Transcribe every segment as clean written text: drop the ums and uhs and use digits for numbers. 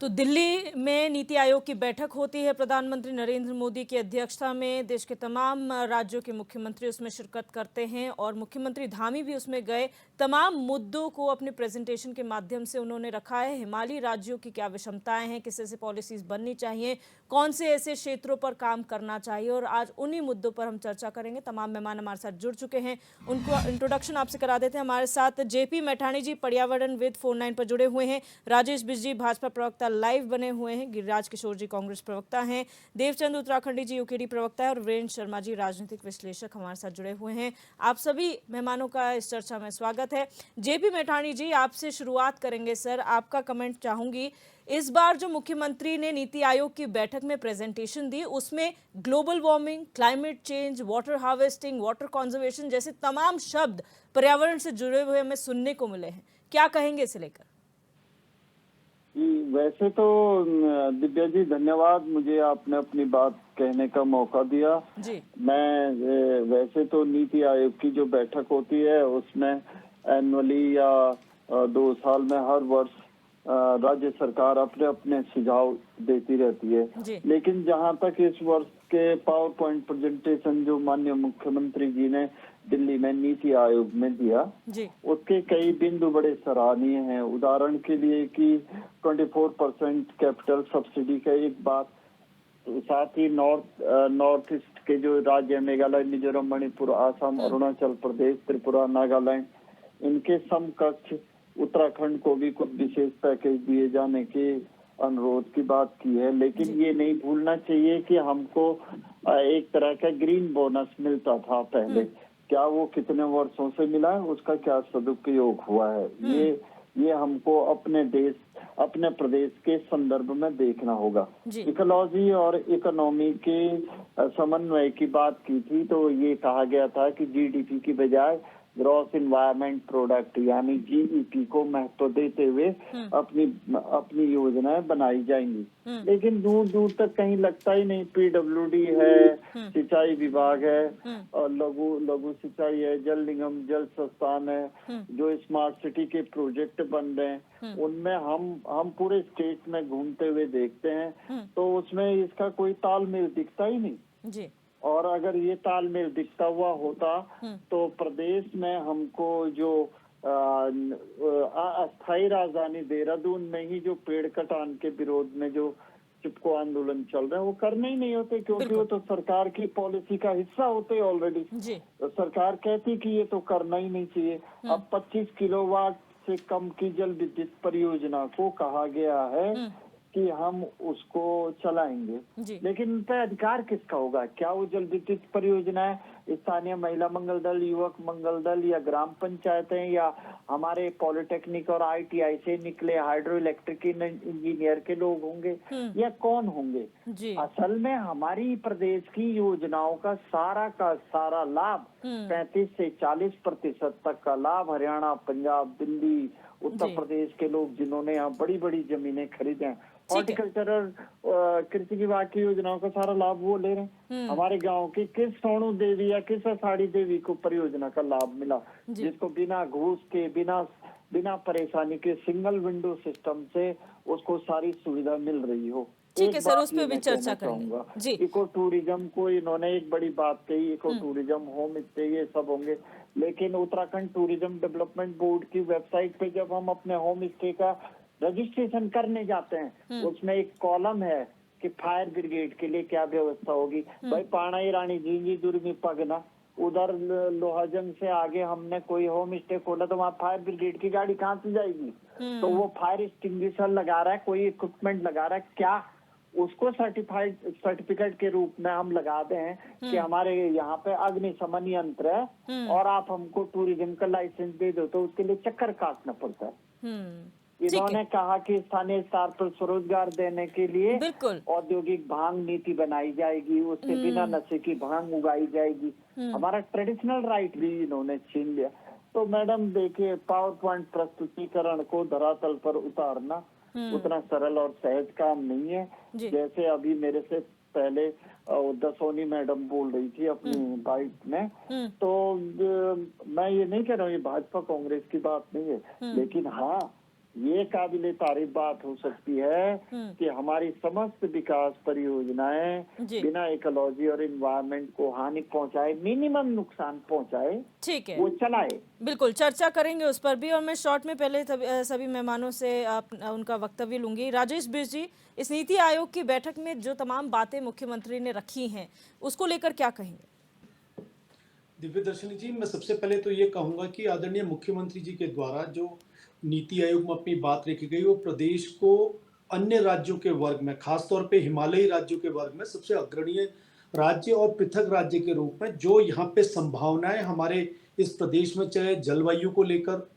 तो दिल्ली में नीति आयोग की बैठक होती है। प्रधानमंत्री नरेंद्र मोदी की अध्यक्षता में देश के तमाम राज्यों के मुख्यमंत्री उसमें शिरकत करते हैं और मुख्यमंत्री धामी भी उसमें गए। तमाम मुद्दों को अपने प्रेजेंटेशन के माध्यम से उन्होंने रखा है। हिमालयी राज्यों की क्या विषमताएं हैं, किस ऐसे पॉलिसीज बननी चाहिए, कौन से ऐसे क्षेत्रों पर काम करना चाहिए, और आज उन्हीं मुद्दों पर हम चर्चा करेंगे। तमाम मेहमान हमारे साथ जुड़ चुके हैं, उनको इंट्रोडक्शन आपसे करा देते हैं। हमारे साथ जेपी मैठाणी जी पर्यावरण विद फोन लाइन पर जुड़े हुए हैं, राजेश बिज जी भाजपा प्रवक्ता लाइव बने हुए हैं, गिरिराज किशोर जी कांग्रेस प्रवक्ता हैं, देवचंद उत्तराखंडी जी यूकेडी प्रवक्ता है और वीरेंद्र शर्मा जी राजनीतिक विश्लेषक हमारे साथ जुड़े हुए हैं। आप सभी मेहमानों का इस चर्चा में स्वागत है। जेपी मैठाणी जी, आपसे शुरुआत करेंगे। सर, आपका कमेंट चाहूंगी। इस बार जो मुख्यमंत्री ने नीति आयोग की बैठक में प्रेजेंटेशन दी, उसमें global warming, climate change, water harvesting, water conservation जैसे तमाम शब्द पर्यावरण से जुड़े हुए हमें सुनने को मिले हैं। क्या कहेंगे इसे लेकर? वैसे तो दिव्या जी, धन्यवाद, मुझे आपने अपनी बात कहने का मौका दिया जी। मैं वैसे तो नीति आयोग की जो बैठक होती है उसमें एनुअली या 2 साल में हर वर्ष राज्य सरकार अपने अपने सुझाव देती रहती है। लेकिन जहां तक इस वर्ष के पावर पॉइंट प्रेजेंटेशन जो माननीय मुख्यमंत्री जी ने दिल्ली में नीति आयोग में दिया, उसके कई बिंदु बड़े सराहनीय हैं। उदाहरण के लिए कि 24% कैपिटल सब्सिडी का एक बात, साथ ही नॉर्थ ईस्ट के जो राज्य मेघालय, मिजोरम, मणिपुर, आसाम, अरुणाचल प्रदेश, त्रिपुरा, नागालैंड, इनके समकक्ष उत्तराखंड को भी कुछ विशेष पैकेज दिए जाने के अनुरोध की बात की है। लेकिन ये नहीं भूलना चाहिए कि हमको एक तरह का ग्रीन बोनस मिलता था पहले, क्या वो कितने वर्षों से मिला है, उसका क्या सदुपयोग हुआ है, ये हमको अपने देश, अपने प्रदेश के संदर्भ में देखना होगा। इकोलॉजी और इकोनॉमी के समन्वय की बात की थी, तो ये कहा गया था कि जीडीपी की बजाय ग्रॉस इन्वायरमेंट प्रोडक्ट यानी जीईपी को महत्व देते हुए अपनी योजनाएं बनाई जाएंगी। लेकिन दूर दूर तक कहीं लगता ही नहीं। पीडब्ल्यूडी है, सिंचाई विभाग है, और लघु सिंचाई है, जल निगम, जल संस्थान है, जो स्मार्ट सिटी के प्रोजेक्ट बन रहे हैं, उनमें हम पूरे स्टेट में घूमते हुए देखते हैं, तो उसमें इसका कोई तालमेल दिखता ही नहीं। और अगर ये तालमेल दिखता हुआ होता तो प्रदेश में हमको जो अस्थायी राजधानी देहरादून में ही जो पेड़ कटान के विरोध में जो चिपको आंदोलन चल रहे हैं, वो करने ही नहीं होते, क्योंकि वो तो सरकार की पॉलिसी का हिस्सा होते ऑलरेडी। तो सरकार कहती कि ये तो करना ही नहीं चाहिए। अब 25 किलोवाट से कम की जल विद्युत परियोजना को कहा गया है कि हम उसको चलाएंगे, लेकिन उन पर अधिकार किसका होगा? क्या वो जल विद्युत परियोजना है स्थानीय महिला मंगल दल, युवक मंगल दल, या ग्राम पंचायतें, या हमारे पॉलिटेक्निक और आईटीआई से निकले हाइड्रो इलेक्ट्रिक इंजीनियर के लोग होंगे, या कौन होंगे? असल में हमारी प्रदेश की योजनाओं का सारा लाभ 35 से 40% तक का लाभ हरियाणा, पंजाब, दिल्ली, उत्तर प्रदेश के लोग जिन्होंने यहाँ बड़ी बड़ी जमीनें खरीदे हैं, हॉर्टिकल्चरल कृषि विभाग की योजनाओं का सारा लाभ वो ले रहे हैं। हमारे गांव की किस सोनू देवी या किस आषाढ़ी देवी को परियोजना का लाभ मिला, जिसको बिना घूस के, बिना परेशानी के सिंगल विंडो सिस्टम से उसको सारी सुविधा मिल रही हो? ठीक है सर, उस पर भी चर्चा करेंगे। इको टूरिज्म को इन्होंने एक बड़ी बात कही, इको टूरिज्म, होम स्टे, ये सब होंगे, लेकिन उत्तराखंड टूरिज्म डेवलपमेंट बोर्ड की वेबसाइट पे जब हम अपने होम स्टे का रजिस्ट्रेशन करने जाते हैं, उसमें एक कॉलम है कि फायर ब्रिगेड के लिए क्या व्यवस्था होगी। भाई पाणाई रानी झींगी दुर्मी पगना, उधर लोहाजंग से आगे हमने कोई होम स्टे खोला, तो वहाँ फायर ब्रिगेड की गाड़ी कहाँ से जाएगी? तो वो फायर एक्सटिंग्विशर लगा रहा है, कोई इक्विपमेंट लगा रहा है, क्या उसको सर्टिफिकेट के रूप में हम लगा दें कि हमारे यहाँ पे अग्निशमन यंत्र है और आप हमको टूरिज्म का लाइसेंस दे दो, तो उसके लिए चक्कर काटना पड़ता है। इन्होंने कहा कि स्थानीय स्तर पर स्वरोजगार देने के लिए औद्योगिक भांग नीति बनाई जाएगी, उससे बिना नशे की भांग उगाई जाएगी। हमारा ट्रेडिशनल राइट भी इन्होंने छीन लिया। तो मैडम देखिए, पावर पॉइंट प्रस्तुतिकरण को धरातल पर उतारना उतना सरल और सहज काम नहीं है। जैसे अभी मेरे से पहले दसोनी मैडम बोल रही थी अपनी बाइट में, तो मैं ये नहीं कह रहा हूँ ये भाजपा कांग्रेस की बात नहीं है, लेकिन हाँ, ये काबिले तारीफ बात हो सकती है कि हमारी समस्त विकास परियोजनाएं जी। बिना इकोलॉजी और इन्वायरमेंट को हानि पहुंचाए, मिनिमम नुकसान पहुंचाए, ठीक है, वो चलाए। बिल्कुल चर्चा करेंगे उस पर भी। और मैं शॉर्ट में पहले सभी मेहमानों से उनका वक्तव्य लूंगी। राजेश बिष्ट जी, इस नीति आयोग की बैठक में जो तमाम बातें मुख्यमंत्री ने रखी हैं उसको लेकर क्या कहेंगे? दिव्य दर्शनी जी, मैं सबसे पहले तो ये कहूंगा कि आदरणीय मुख्यमंत्री जी के द्वारा जो नीति आयोग में अपनी बात रखी गई वो प्रदेश को अन्य राज्यों के वर्ग में, खासतौर पे हिमालयी राज्यों के वर्ग में सबसे अग्रणीय राज्य और पृथक राज्य के रूप में जो यहाँ पे संभावनाएं हमारे इस प्रदेश में, चाहे जलवायु को लेकर,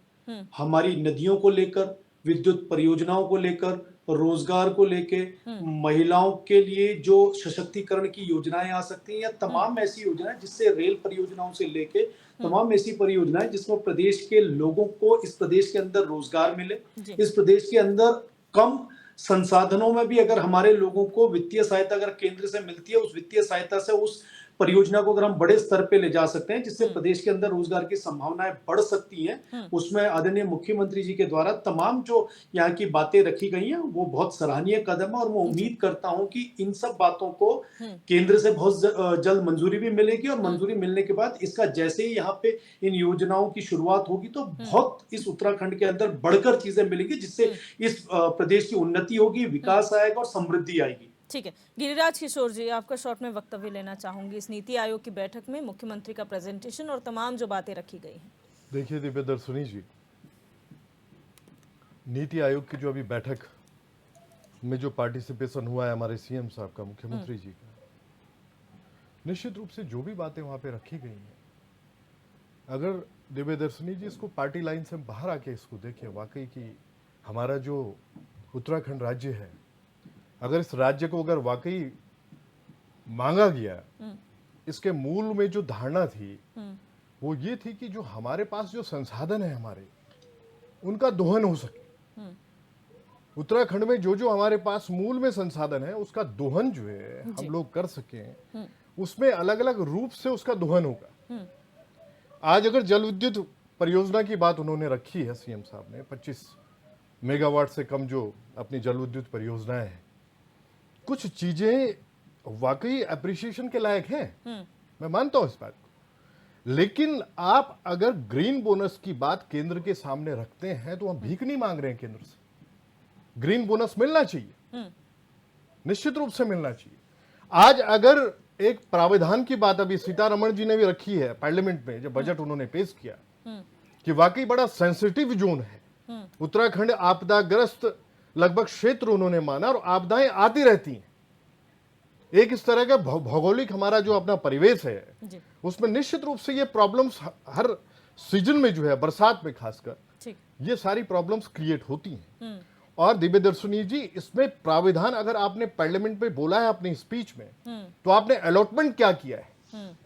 हमारी नदियों को लेकर, विद्युत परियोजनाओं को लेकर, रोजगार को लेके, महिलाओं के लिए जो सशक्तिकरण की योजनाएं आ सकती हैं, या तमाम ऐसी योजनाएं जिससे रेल परियोजनाओं से लेके तमाम ऐसी परियोजनाएं जिसमें प्रदेश के लोगों को इस प्रदेश के अंदर रोजगार मिले, इस प्रदेश के अंदर कम संसाधनों में भी अगर हमारे लोगों को वित्तीय सहायता अगर केंद्र से मिलती है, उस वित्तीय सहायता से उस परियोजना को अगर हम बड़े स्तर पे ले जा सकते हैं जिससे प्रदेश के अंदर रोजगार की संभावनाएं बढ़ सकती हैं, उसमें आदरणीय मुख्यमंत्री जी के द्वारा तमाम जो यहाँ की बातें रखी गई हैं वो बहुत सराहनीय कदम है। और मैं उम्मीद करता हूं कि इन सब बातों को केंद्र से बहुत जल्द मंजूरी भी मिलेगी, और मंजूरी मिलने के बाद इसका जैसे ही यहाँ पे इन योजनाओं की शुरुआत होगी तो बहुत इस उत्तराखंड के अंदर बढ़कर चीजें मिलेंगी, जिससे इस प्रदेश की उन्नति होगी, विकास आएगा और समृद्धि आएगी। ठीक है, गिरिराज किशोर जी, आपका शॉर्ट में वक्तव्य लेना चाहूंगी इस नीति आयोग की बैठक में मुख्यमंत्री का प्रेजेंटेशन और तमाम जो बातें रखी गई हैं। देखिए दिव्य दर्शनी जी, नीति आयोग की जो अभी बैठक में जो पार्टिसिपेशन हुआ है हमारे सीएम साहब का, मुख्यमंत्री जी का, निश्चित रूप से जो भी बातें वहां पे रखी गई हैं, अगर दिव्य दर्शनी जी इसको पार्टी लाइन से बाहर आके इसको देखें, वाकई की हमारा जो उत्तराखंड राज्य है, अगर इस राज्य को अगर वाकई मांगा गया, इसके मूल में जो धारणा थी वो ये थी कि जो हमारे पास जो संसाधन है हमारे, उनका दोहन हो सके। उत्तराखंड में जो जो हमारे पास मूल में संसाधन है उसका दोहन जो है हम लोग कर सकें, उसमें अलग अलग रूप से उसका दोहन होगा। आज अगर जल विद्युत परियोजना की बात उन्होंने रखी है सीएम साहब ने, 25 मेगावाट से कम जो अपनी जल विद्युत परियोजनाएं हैं, कुछ चीजें वाकई अप्रिसिएशन के लायक हैं, मैं मानता हूं इस बात को। लेकिन आप अगर ग्रीन बोनस की बात केंद्र के सामने रखते हैं तो हम भीख नहीं मांग रहे हैं केंद्र से। ग्रीन बोनस मिलना चाहिए, निश्चित रूप से मिलना चाहिए। आज अगर एक प्रावधान की बात अभी सीतारमण जी ने भी रखी है पार्लियामेंट में, जब बजट उन्होंने पेश किया, कि वाकई बड़ा सेंसिटिव जोन है उत्तराखंड, आपदाग्रस्त लगभग क्षेत्र उन्होंने माना, और आपदाएं आती रहती हैं। एक इस तरह का भौगोलिक हमारा जो अपना परिवेश है उसमें निश्चित रूप से ये प्रॉब्लम्स हर सीजन में जो है, बरसात में खासकर ये सारी प्रॉब्लम्स क्रिएट होती हैं। और दिव्य दर्शनी जी, इसमें प्राविधान अगर आपने पार्लियामेंट में बोला है अपनी स्पीच में, तो आपने अलॉटमेंट क्या किया है,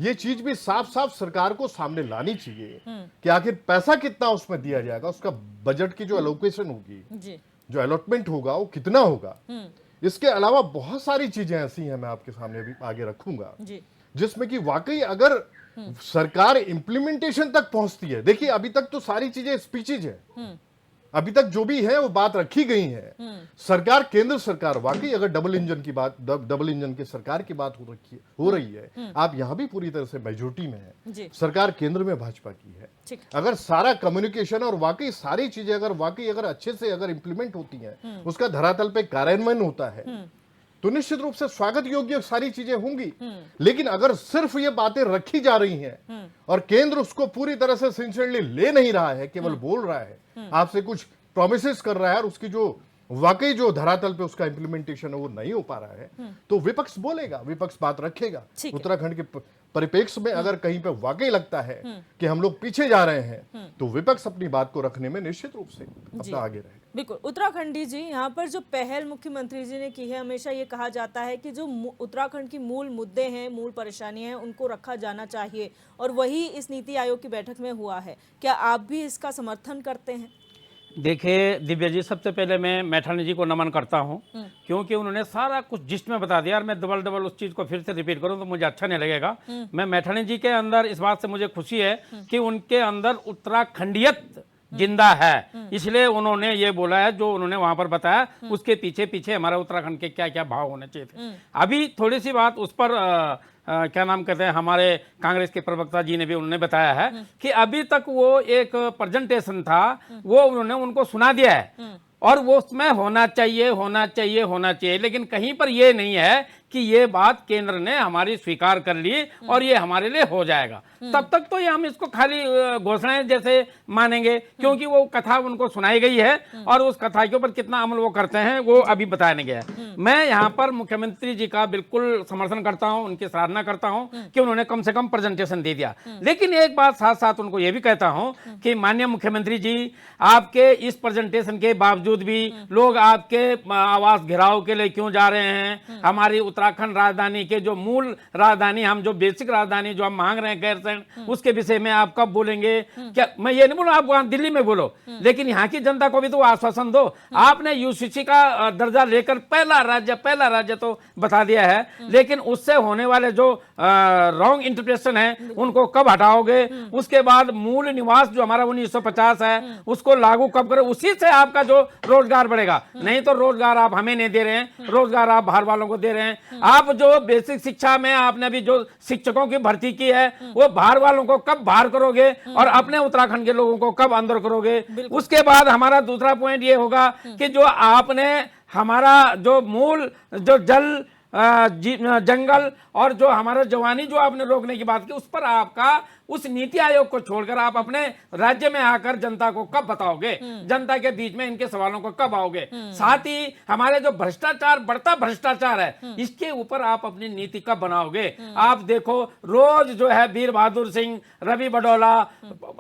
ये चीज भी साफ साफ सरकार को सामने लानी चाहिए कि आखिर पैसा कितना उसमें दिया जाएगा, उसका बजट की जो एलोकेशन होगी, जो अलॉटमेंट होगा वो कितना होगा। इसके अलावा बहुत सारी चीजें ऐसी हैं, मैं आपके सामने भी आगे रखूंगा, जिसमें कि वाकई अगर सरकार इंप्लीमेंटेशन तक पहुंचती है। देखिए अभी तक तो सारी चीजें स्पीचेज है, अभी तक जो भी है वो बात रखी गई है। सरकार, केंद्र सरकार वाकई अगर डबल इंजन की बात, डबल इंजन की सरकार की बात हो रही है, आप यहां भी पूरी तरह से मेजोरिटी में है, सरकार केंद्र में भाजपा की है। अगर सारा कम्युनिकेशन और वाकई सारी चीजें अगर वाकई अगर अच्छे से अगर इंप्लीमेंट होती हैं, उसका धरातल पे कार्यान्वयन होता है, तो निश्चित रूप से स्वागत योग्य सारी चीजें होंगी। लेकिन अगर सिर्फ ये बातें रखी जा रही हैं और केंद्र उसको पूरी तरह से सिंसियरली ले नहीं रहा है, केवल बोल रहा है, आपसे कुछ प्रोमिसेस कर रहा है, और उसकी जो वाकई जो धरातल पे उसका इंप्लीमेंटेशन है वो नहीं हो पा रहा है, तो विपक्ष बोलेगा, विपक्ष बात रखेगा। उत्तराखंड के परिप्रेक्ष्य में अगर कहीं पे वाकई लगता है कि हम लोग पीछे जा रहे हैं, तो विपक्ष अपनी बात को रखने में निश्चित रूप से अपना आगे रहेगा। बिल्कुल। उत्तराखंडी जी, यहाँ पर जो पहल मुख्यमंत्री जी ने की है, हमेशा ये कहा जाता है कि जो उत्तराखंड की मूल मुद्दे हैं, मूल परेशानियां हैं, उनको रखा जाना चाहिए, और वही इस नीति आयोग की बैठक में हुआ है। क्या आप भी इसका समर्थन करते हैं? देखिए दिव्या जी, सबसे पहले मैं मैठानी जी को नमन करता हूं, क्योंकि उन्होंने सारा कुछ जिस्ट में बता दिया, और मैं डबल उस चीज को फिर से रिपीट करूं तो मुझे अच्छा नहीं लगेगा। मैं मैठानी जी के अंदर इस बात से मुझे खुशी है कि उनके अंदर उत्तराखंडियत जिंदा है, इसलिए उन्होंने ये बोला है जो उन्होंने वहां पर बताया, उसके पीछे पीछे हमारे उत्तराखंड के क्या क्या भाव होने चाहिए थे। अभी थोड़ी सी बात उस पर क्या नाम कहते हैं, हमारे कांग्रेस के प्रवक्ता जी ने भी उन्होंने बताया है कि अभी तक वो एक प्रेजेंटेशन था, वो उन्होंने उनको सुना दिया है और वो उसमें होना चाहिए होना चाहिए होना चाहिए, लेकिन कहीं पर ये नहीं है कि ये बात केंद्र ने हमारी स्वीकार कर ली और ये हमारे लिए हो जाएगा। तब तक तो ये हम इसको खाली घोषणाएं जैसे मानेंगे, क्योंकि वो कथा उनको सुनाई गई है और उस कथा के ऊपर कितना अमल वो करते हैं वो अभी बताया नहीं गया है। मैं यहाँ पर मुख्यमंत्री जी का बिल्कुल समर्थन करता हूँ, उनकी सराहना करता हूँ कि उन्होंने कम से कम प्रेजेंटेशन दे दिया, लेकिन एक बात साथ साथ उनको ये भी कहता हूँ कि माननीय मुख्यमंत्री जी, आपके इस प्रेजेंटेशन के बावजूद भी लोग आपके आवास घेराव के लिए क्यों जा रहे हैं? हमारी उत्तराखंड राजधानी के जो मूल राजधानी, हम जो बेसिक राजधानी जो हम मांग रहे हैं गैरसैंण, उसके विषय में आप कब बोलेंगे? क्या मैं ये नहीं बोलूं आप वहां दिल्ली में बोलो, लेकिन यहाँ की जनता को भी तो आश्वासन दो। आपने यूसीसी का दर्जा लेकर पहला राज्य तो बता दिया है, लेकिन उससे होने वाले जो रॉन्ग इंटरप्रिटेशन है उनको कब हटाओगे? उसके बाद मूल निवास जो हमारा 1950 है उसको लागू कब करो? उसी से आपका जो रोजगार बढ़ेगा। नहीं तो रोजगार आप हमें नहीं दे रहे हैं, रोजगार आप बाहर वालों को दे रहे हैं। आप जो बेसिक शिक्षा में आपने अभी जो शिक्षकों की भर्ती की है वो बाहर वालों को कब बाहर करोगे और अपने उत्तराखंड के लोगों को कब अंदर करोगे? उसके बाद हमारा दूसरा पॉइंट ये होगा कि जो आपने हमारा जो मूल जो जल जंगल और जो हमारा जवानी जो आपने रोकने की बात की, उस पर आपका उस नीति आयोग को छोड़कर आप अपने राज्य में आकर जनता को कब बताओगे? जनता के बीच में इनके सवालों को कब आओगे? साथ ही हमारे जो भ्रष्टाचार, बढ़ता भ्रष्टाचार है, इसके ऊपर आप अपनी नीति कब बनाओगे? आप देखो रोज जो है वीर बहादुर सिंह, रवि बडोला,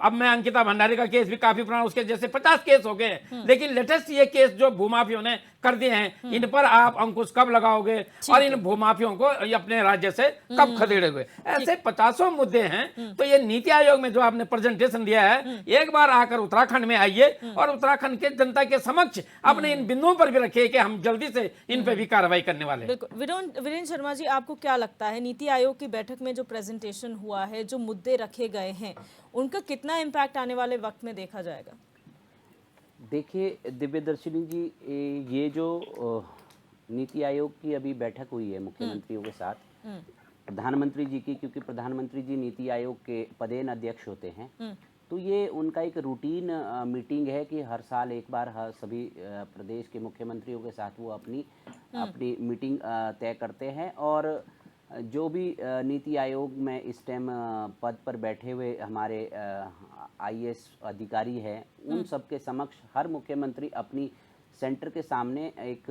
अब मैं अंकिता भंडारी का केस भी काफी पुराना, उसके जैसे 50 केस हो गए, लेकिन लेटेस्ट ये केस जो भूमाफियों ने कर दिए हैं, इन पर आप अंकुश कब लगाओगे और इन भूमाफियों को अपने राज्य से कब खदेड़ोगे? ऐसे 50 मुद्दे हैं। तो ये नीति आयोग में जो आपने प्रेजेंटेशन दिया है, एक बार आकर उत्तराखंड में आइए और उत्तराखंड के जनता के समक्ष अपने इन बिंदुओं पर भी रखिए कि हम जल्दी से इन पे भी कार्रवाई करने वाले हैं। वीरेंद्र शर्मा जी, आपको क्या लगता है नीति आयोग की बैठक में जो प्रेजेंटेशन हुआ है, जो मुद्दे रखे गए हैं, उनका कितना इम्पैक्ट आने वाले वक्त में देखा जाएगा? देखिए दिव्यदर्शिनी जी, ये जो नीति आयोग की अभी बैठक हुई है मुख्यमंत्रियों के साथ, प्रधानमंत्री जी की, क्योंकि प्रधानमंत्री जी नीति आयोग के पदेन अध्यक्ष होते हैं, तो ये उनका एक रूटीन मीटिंग है कि हर साल एक बार हर सभी प्रदेश के मुख्यमंत्रियों के साथ वो अपनी मीटिंग तय करते हैं। और जो भी नीति आयोग में इस टाइम पद पर बैठे हुए हमारे IAS अधिकारी हैं, उन सब के समक्ष हर मुख्यमंत्री अपनी सेंटर एक एक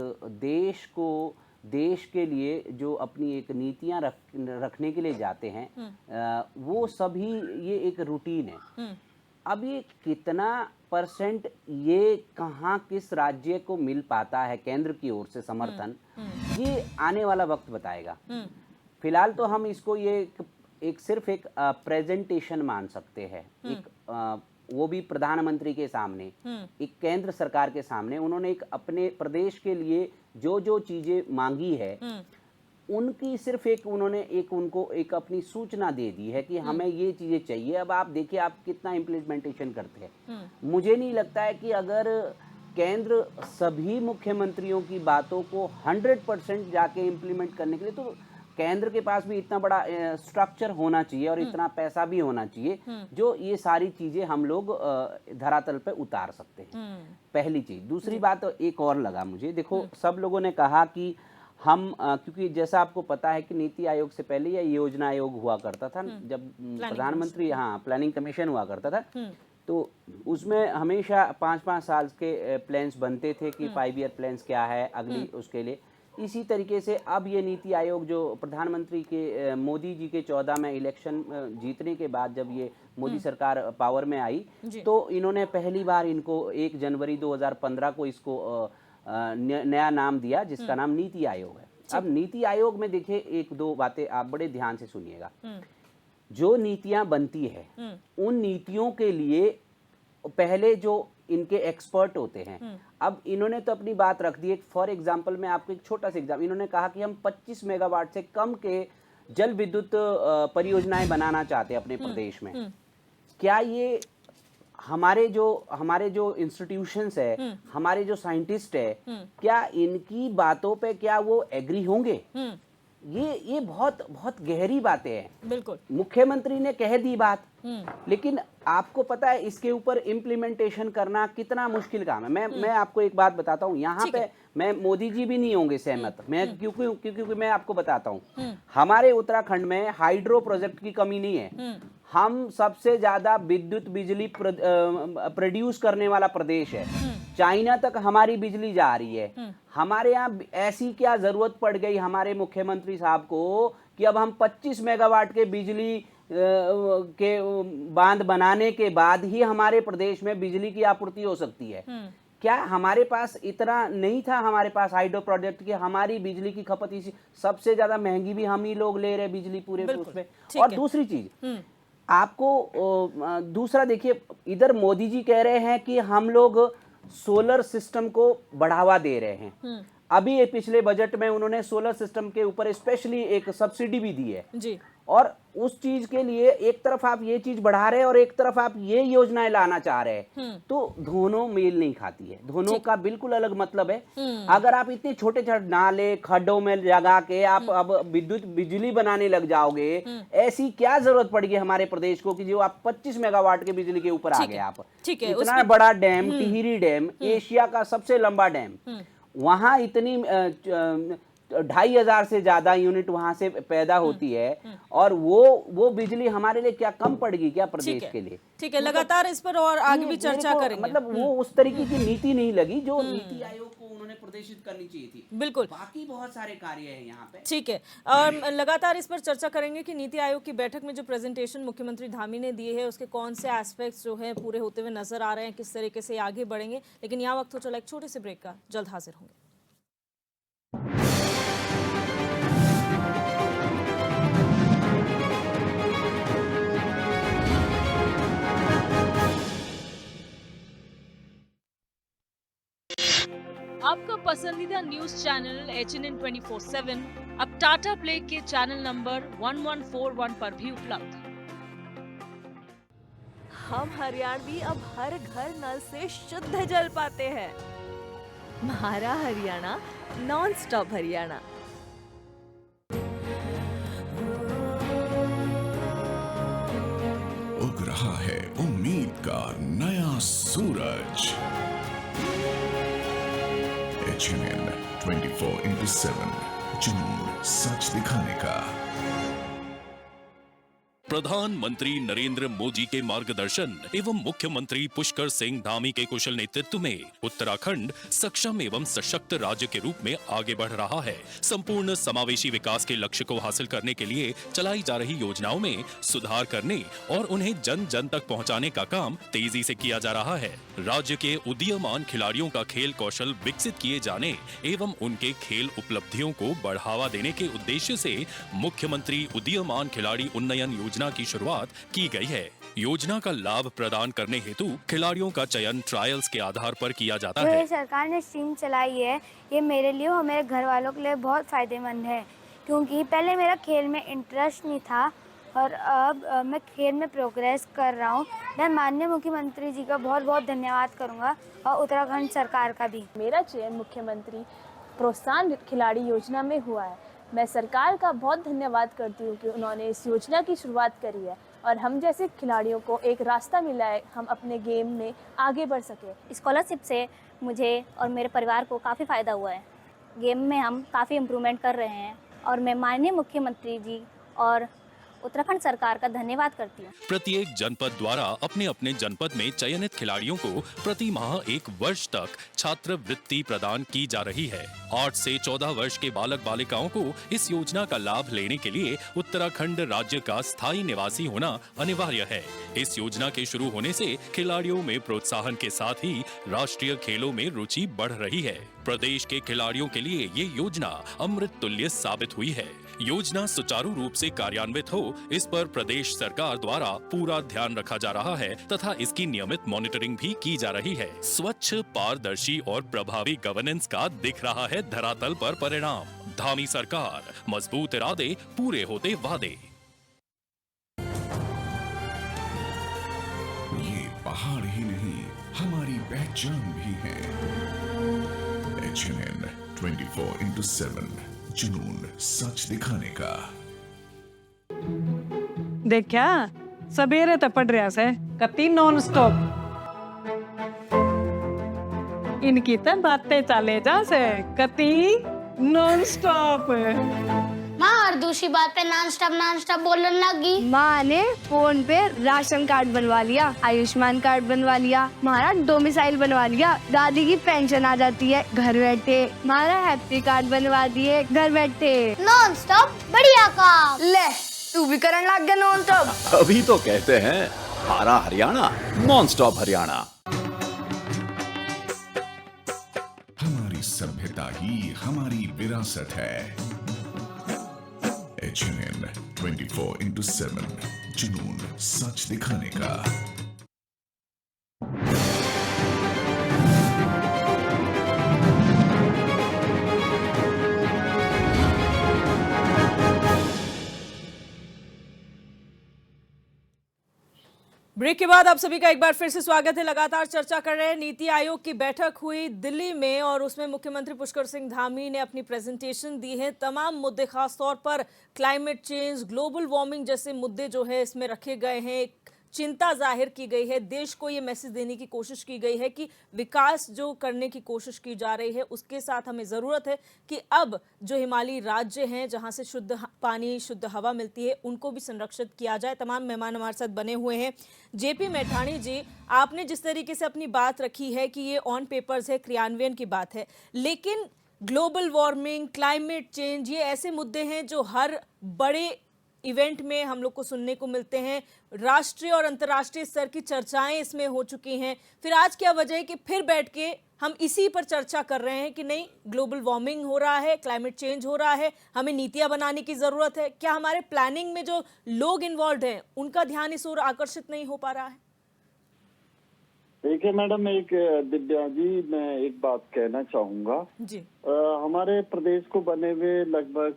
देश के लिए जो अपनी एक नीतियां रखने के लिए जाते हैं, वो सभी ये एक रूटीन है। अब ये कितना % ये कहाँ किस राज्य को मिल पाता है केंद्र की ओर से समर्थन, ये आने वाला वक्त बताएगा। फिलहाल तो हम इसको ये सिर्फ एक प्रेजेंटेशन मान सकते हैं, वो भी प्रधानमंत्री के सामने, एक केंद्र सरकार के सामने उन्होंने एक अपने प्रदेश के लिए जो जो चीजें मांगी है, उनकी सिर्फ उनको एक अपनी सूचना दे दी है कि हमें ये चीजें चाहिए। अब आप देखिए आप कितना इम्प्लीमेंटेशन करते हैं। मुझे नहीं लगता है कि अगर केंद्र सभी मुख्यमंत्रियों की बातों को 100% जाके इम्प्लीमेंट करने के लिए, तो केंद्र के पास भी इतना बड़ा स्ट्रक्चर होना चाहिए और इतना पैसा भी होना चाहिए जो ये सारी चीजें हम लोग धरातल पे उतार सकते हैं। पहली चीज। दूसरी बात एक और लगा मुझे, देखो सब लोगों ने कहा कि हम क्योंकि जैसा आपको पता है कि नीति आयोग से पहले यह योजना आयोग हुआ करता था, जब प्रधानमंत्री प्लानिंग कमीशन हुआ करता था, तो उसमें हमेशा 5-5 साल के प्लान्स बनते थे कि 5 ईयर प्लान्स क्या है अगली उसके लिए। इसी तरीके से अब ये नीति आयोग जो प्रधानमंत्री के मोदी जी के 14 में इलेक्शन जीतने के बाद जब ये मोदी सरकार पावर में आई, तो इन्होंने पहली बार इनको 1 जनवरी 2015 को इसको नया नाम दिया जिसका नाम नीति आयोग है। अब नीति आयोग में देखिए 1-2 बातें आप बड़े ध्यान से सुनिएगा। जो नीतियां बनती है उन नीतियों के लिए पहले जो इनके एक्सपर्ट होते हैं, अब इन्होंने तो अपनी बात रख दी। फॉर एग्जांपल मैं आपको एक छोटा सा एग्जाम्पल, इन्होंने कहा कि हम 25 मेगावाट से कम के जल विद्युत परियोजनाएं बनाना चाहते हैं अपने प्रदेश में। क्या ये हमारे जो इंस्टीट्यूशंस है, हमारे जो साइंटिस्ट है, क्या इनकी बातों पे क्या वो एग्री होंगे? ये बहुत बहुत गहरी बातें हैं। बिल्कुल। मुख्यमंत्री ने कह दी बात, लेकिन आपको पता है इसके ऊपर इम्प्लीमेंटेशन करना कितना मुश्किल काम है। मैं आपको एक बात बताता हूँ, यहाँ पे मैं मोदी जी भी नहीं होंगे सहमत, मैं क्योंकि मैं आपको बताता हूँ, हमारे उत्तराखंड में हाइड्रो प्रोजेक्ट की कमी नहीं है। हम सबसे ज्यादा विद्युत बिजली प्रोड्यूस करने वाला प्रदेश है। चाइना तक हमारी बिजली जा रही है। हमारे यहाँ ऐसी क्या जरूरत पड़ गई हमारे मुख्यमंत्री साहब को कि अब हम 25 मेगावाट के बिजली के बांध बनाने के बाद ही हमारे प्रदेश में बिजली की आपूर्ति हो सकती है। क्या हमारे पास इतना नहीं था? हमारे पास हाइड्रो प्रोजेक्ट की हमारी बिजली की खपत इसी सबसे ज्यादा महंगी भी हम ही लोग ले रहे बिजली पूरे उसमें। और दूसरी चीज आपको दूसरा देखिए, इधर मोदी जी कह रहे हैं कि हम लोग सोलर सिस्टम को बढ़ावा दे रहे हैं। अभी ये पिछले बजट में उन्होंने सोलर सिस्टम के ऊपर स्पेशली एक सब्सिडी भी दी है जी। और उस चीज के लिए एक तरफ आप ये चीज बढ़ा रहे हैं और एक तरफ आप ये योजनाएं लाना चाह रहे हैं, तो दोनों मेल नहीं खाती है। दोनों का बिल्कुल अलग मतलब है। अगर आप इतने छोटे छोटे नाले खड्डों में लगा के आप अब विद्युत बिजली बनाने लग जाओगे, ऐसी क्या जरूरत पड़ेगी हमारे प्रदेश को कि जो आप 25 मेगावाट के बिजली के ऊपर आ गए आप। इतना बड़ा डैम, टिहरी डैम, एशिया का सबसे लंबा डैम, वहां इतनी 2500 से ज्यादा यूनिट वहां से पैदा होती है और वो बिजली हमारे लिए क्या कम पड़ेगी क्या प्रदेश के लिए? ठीक है, लगातार इस पर और आगे भी चर्चा करेंगे। मतलब वो उस तरीके की नीति नहीं लगी जो नीति आयोग को उन्होंने प्रदर्शित करनी चाहिए थी। बिल्कुल, बाकी बहुत सारे कार्य हैं यहाँ पे। ठीक है, और लगातार इस पर चर्चा करेंगे कि नीति आयोग की बैठक में जो प्रेजेंटेशन मुख्यमंत्री धामी ने दिए है उसके कौन से एस्पेक्ट्स जो है पूरे होते हुए नजर आ रहे हैं, किस तरीके से आगे बढ़ेंगे। लेकिन यहाँ वक्त हो चला एक छोटे से ब्रेक का, जल्द हाजिर होंगे। आपका पसंदीदा न्यूज चैनल HNN 24/7 अब टाटा प्ले के चैनल नंबर 1141 पर भी उपलब्ध। हम हरियाणवी अब हर घर नल से शुद्ध जल पाते हैं। हमारा हरियाणा नॉन स्टॉप हरियाणा। उग रहा है उम्मीद का नया सूरज। HNN 24/7 जुनून सच दिखाने का। प्रधानमंत्री नरेंद्र मोदी के मार्गदर्शन एवं मुख्यमंत्री पुष्कर सिंह धामी के कुशल नेतृत्व में उत्तराखंड सक्षम एवं सशक्त राज्य के रूप में आगे बढ़ रहा है। संपूर्ण समावेशी विकास के लक्ष्य को हासिल करने के लिए चलाई जा रही योजनाओं में सुधार करने और उन्हें जन जन तक पहुंचाने का काम तेजी से किया जा रहा है। राज्य के उदीयमान खिलाड़ियों का खेल कौशल विकसित किए जाने एवं उनके खेल उपलब्धियों को बढ़ावा देने के उद्देश्य से मुख्यमंत्री उदीयमान खिलाड़ी उन्नयन योजना की शुरुआत की गई है। योजना का लाभ प्रदान करने हेतु खिलाड़ियों का चयन ट्रायल्स के आधार पर किया जाता है। जो सरकार ने स्कीम चलाई है, ये मेरे लिए और मेरे घर वालों के लिए बहुत फायदेमंद है, क्योंकि पहले मेरा खेल में इंटरेस्ट नहीं था और अब मैं खेल में प्रोग्रेस कर रहा हूँ। मैं माननीय मुख्यमंत्री जी का बहुत बहुत धन्यवाद करूँगा और उत्तराखंड सरकार का भी। मेरा चयन मुख्यमंत्री प्रोत्साहन खिलाड़ी योजना में हुआ है। मैं सरकार का बहुत धन्यवाद करती हूँ कि उन्होंने इस योजना की शुरुआत करी है और हम जैसे खिलाड़ियों को एक रास्ता मिला है, हम अपने गेम में आगे बढ़ सके। स्कॉलरशिप से मुझे और मेरे परिवार को काफ़ी फ़ायदा हुआ है। गेम में हम काफ़ी इम्प्रूवमेंट कर रहे हैं और मैं माननीय मुख्यमंत्री जी और उत्तराखंड सरकार का धन्यवाद करती हूँ। प्रत्येक जनपद द्वारा अपने अपने जनपद में चयनित खिलाड़ियों को प्रति माह 1 वर्ष तक छात्रवृत्ति प्रदान की जा रही है। 8 से 14 वर्ष के बालक बालिकाओं को इस योजना का लाभ लेने के लिए उत्तराखंड राज्य का स्थायी निवासी होना अनिवार्य है। इस योजना के शुरू होने से खिलाड़ियों में प्रोत्साहन के साथ ही राष्ट्रीय खेलों में रुचि बढ़ रही है। प्रदेश के खिलाड़ियों के लिए ये योजना अमृत तुल्य साबित हुई है। योजना सुचारू रूप से कार्यान्वित हो, इस पर प्रदेश सरकार द्वारा पूरा ध्यान रखा जा रहा है तथा इसकी नियमित मॉनिटरिंग भी की जा रही है। स्वच्छ, पारदर्शी और प्रभावी गवर्नेंस का दिख रहा है धरातल पर परिणाम। धामी सरकार, मजबूत इरादे, पूरे होते वादे। पहाड़ ही नहीं हमारी पहचान भी है। HNN 24/7 जुनून सच दिखाने का। देखा सवेरे तो पढ़ रहा से कति नॉन स्टॉप इनकी तो बातें चले जा से कति नॉन स्टॉप। माँ और दूसरी बात पे नॉन स्टॉप बोलने लगी। माँ ने फोन पे राशन कार्ड बनवा लिया, आयुष्मान कार्ड बनवा लिया, हमारा डोमिसाइल बनवा लिया, दादी की पेंशन आ जाती है घर बैठे, हमारा हैप्पी कार्ड बनवा दिए घर बैठे। नॉन स्टॉप बढ़िया काम। ले तू भी करने लग गया नॉन स्टॉप। अभी तो कहते हैं हमारा हरियाणा नॉन स्टॉप हरियाणा। हमारी सभ्यता ही हमारी विरासत है। HNN 24/7 जुनून सच दिखाने का। ब्रेक के बाद आप सभी का एक बार फिर से स्वागत है। लगातार चर्चा कर रहे हैं, नीति आयोग की बैठक हुई दिल्ली में और उसमें मुख्यमंत्री पुष्कर सिंह धामी ने अपनी प्रेजेंटेशन दी है। तमाम मुद्दे, खास तौर पर क्लाइमेट चेंज, ग्लोबल वार्मिंग जैसे मुद्दे जो है इसमें रखे गए हैं। चिंता जाहिर की गई है, देश को ये मैसेज देने की कोशिश की गई है कि विकास जो करने की कोशिश की जा रही है उसके साथ हमें ज़रूरत है कि अब जो हिमालयी राज्य हैं जहां से शुद्ध पानी, शुद्ध हवा मिलती है, उनको भी संरक्षित किया जाए। तमाम मेहमान हमारे साथ बने हुए हैं। जेपी मैठाणी जी, आपने जिस तरीके से अपनी बात रखी है कि ये ऑन पेपर्स है, क्रियान्वयन की बात है, लेकिन ग्लोबल वार्मिंग, क्लाइमेट चेंज, ये ऐसे मुद्दे हैं जो हर बड़े इवेंट में हम लोग को सुनने को मिलते हैं। राष्ट्रीय और अंतर्राष्ट्रीय स्तर की चर्चाएं इसमें हो चुकी हैं। फिर आज क्या वजह है कि फिर बैठ के हम इसी पर चर्चा कर रहे हैं कि नहीं, ग्लोबल वार्मिंग हो रहा है, क्लाइमेट चेंज हो रहा है, हमें नीतियां बनाने की जरूरत है। क्या हमारे प्लानिंग में जो लोग इन्वॉल्व हैं उनका ध्यान इस ओर आकर्षित नहीं हो पा रहा है? देखिए मैडम, एक दिव्या जी, मैं एक बात कहना चाहूंगा जी। हमारे प्रदेश को बने हुए लगभग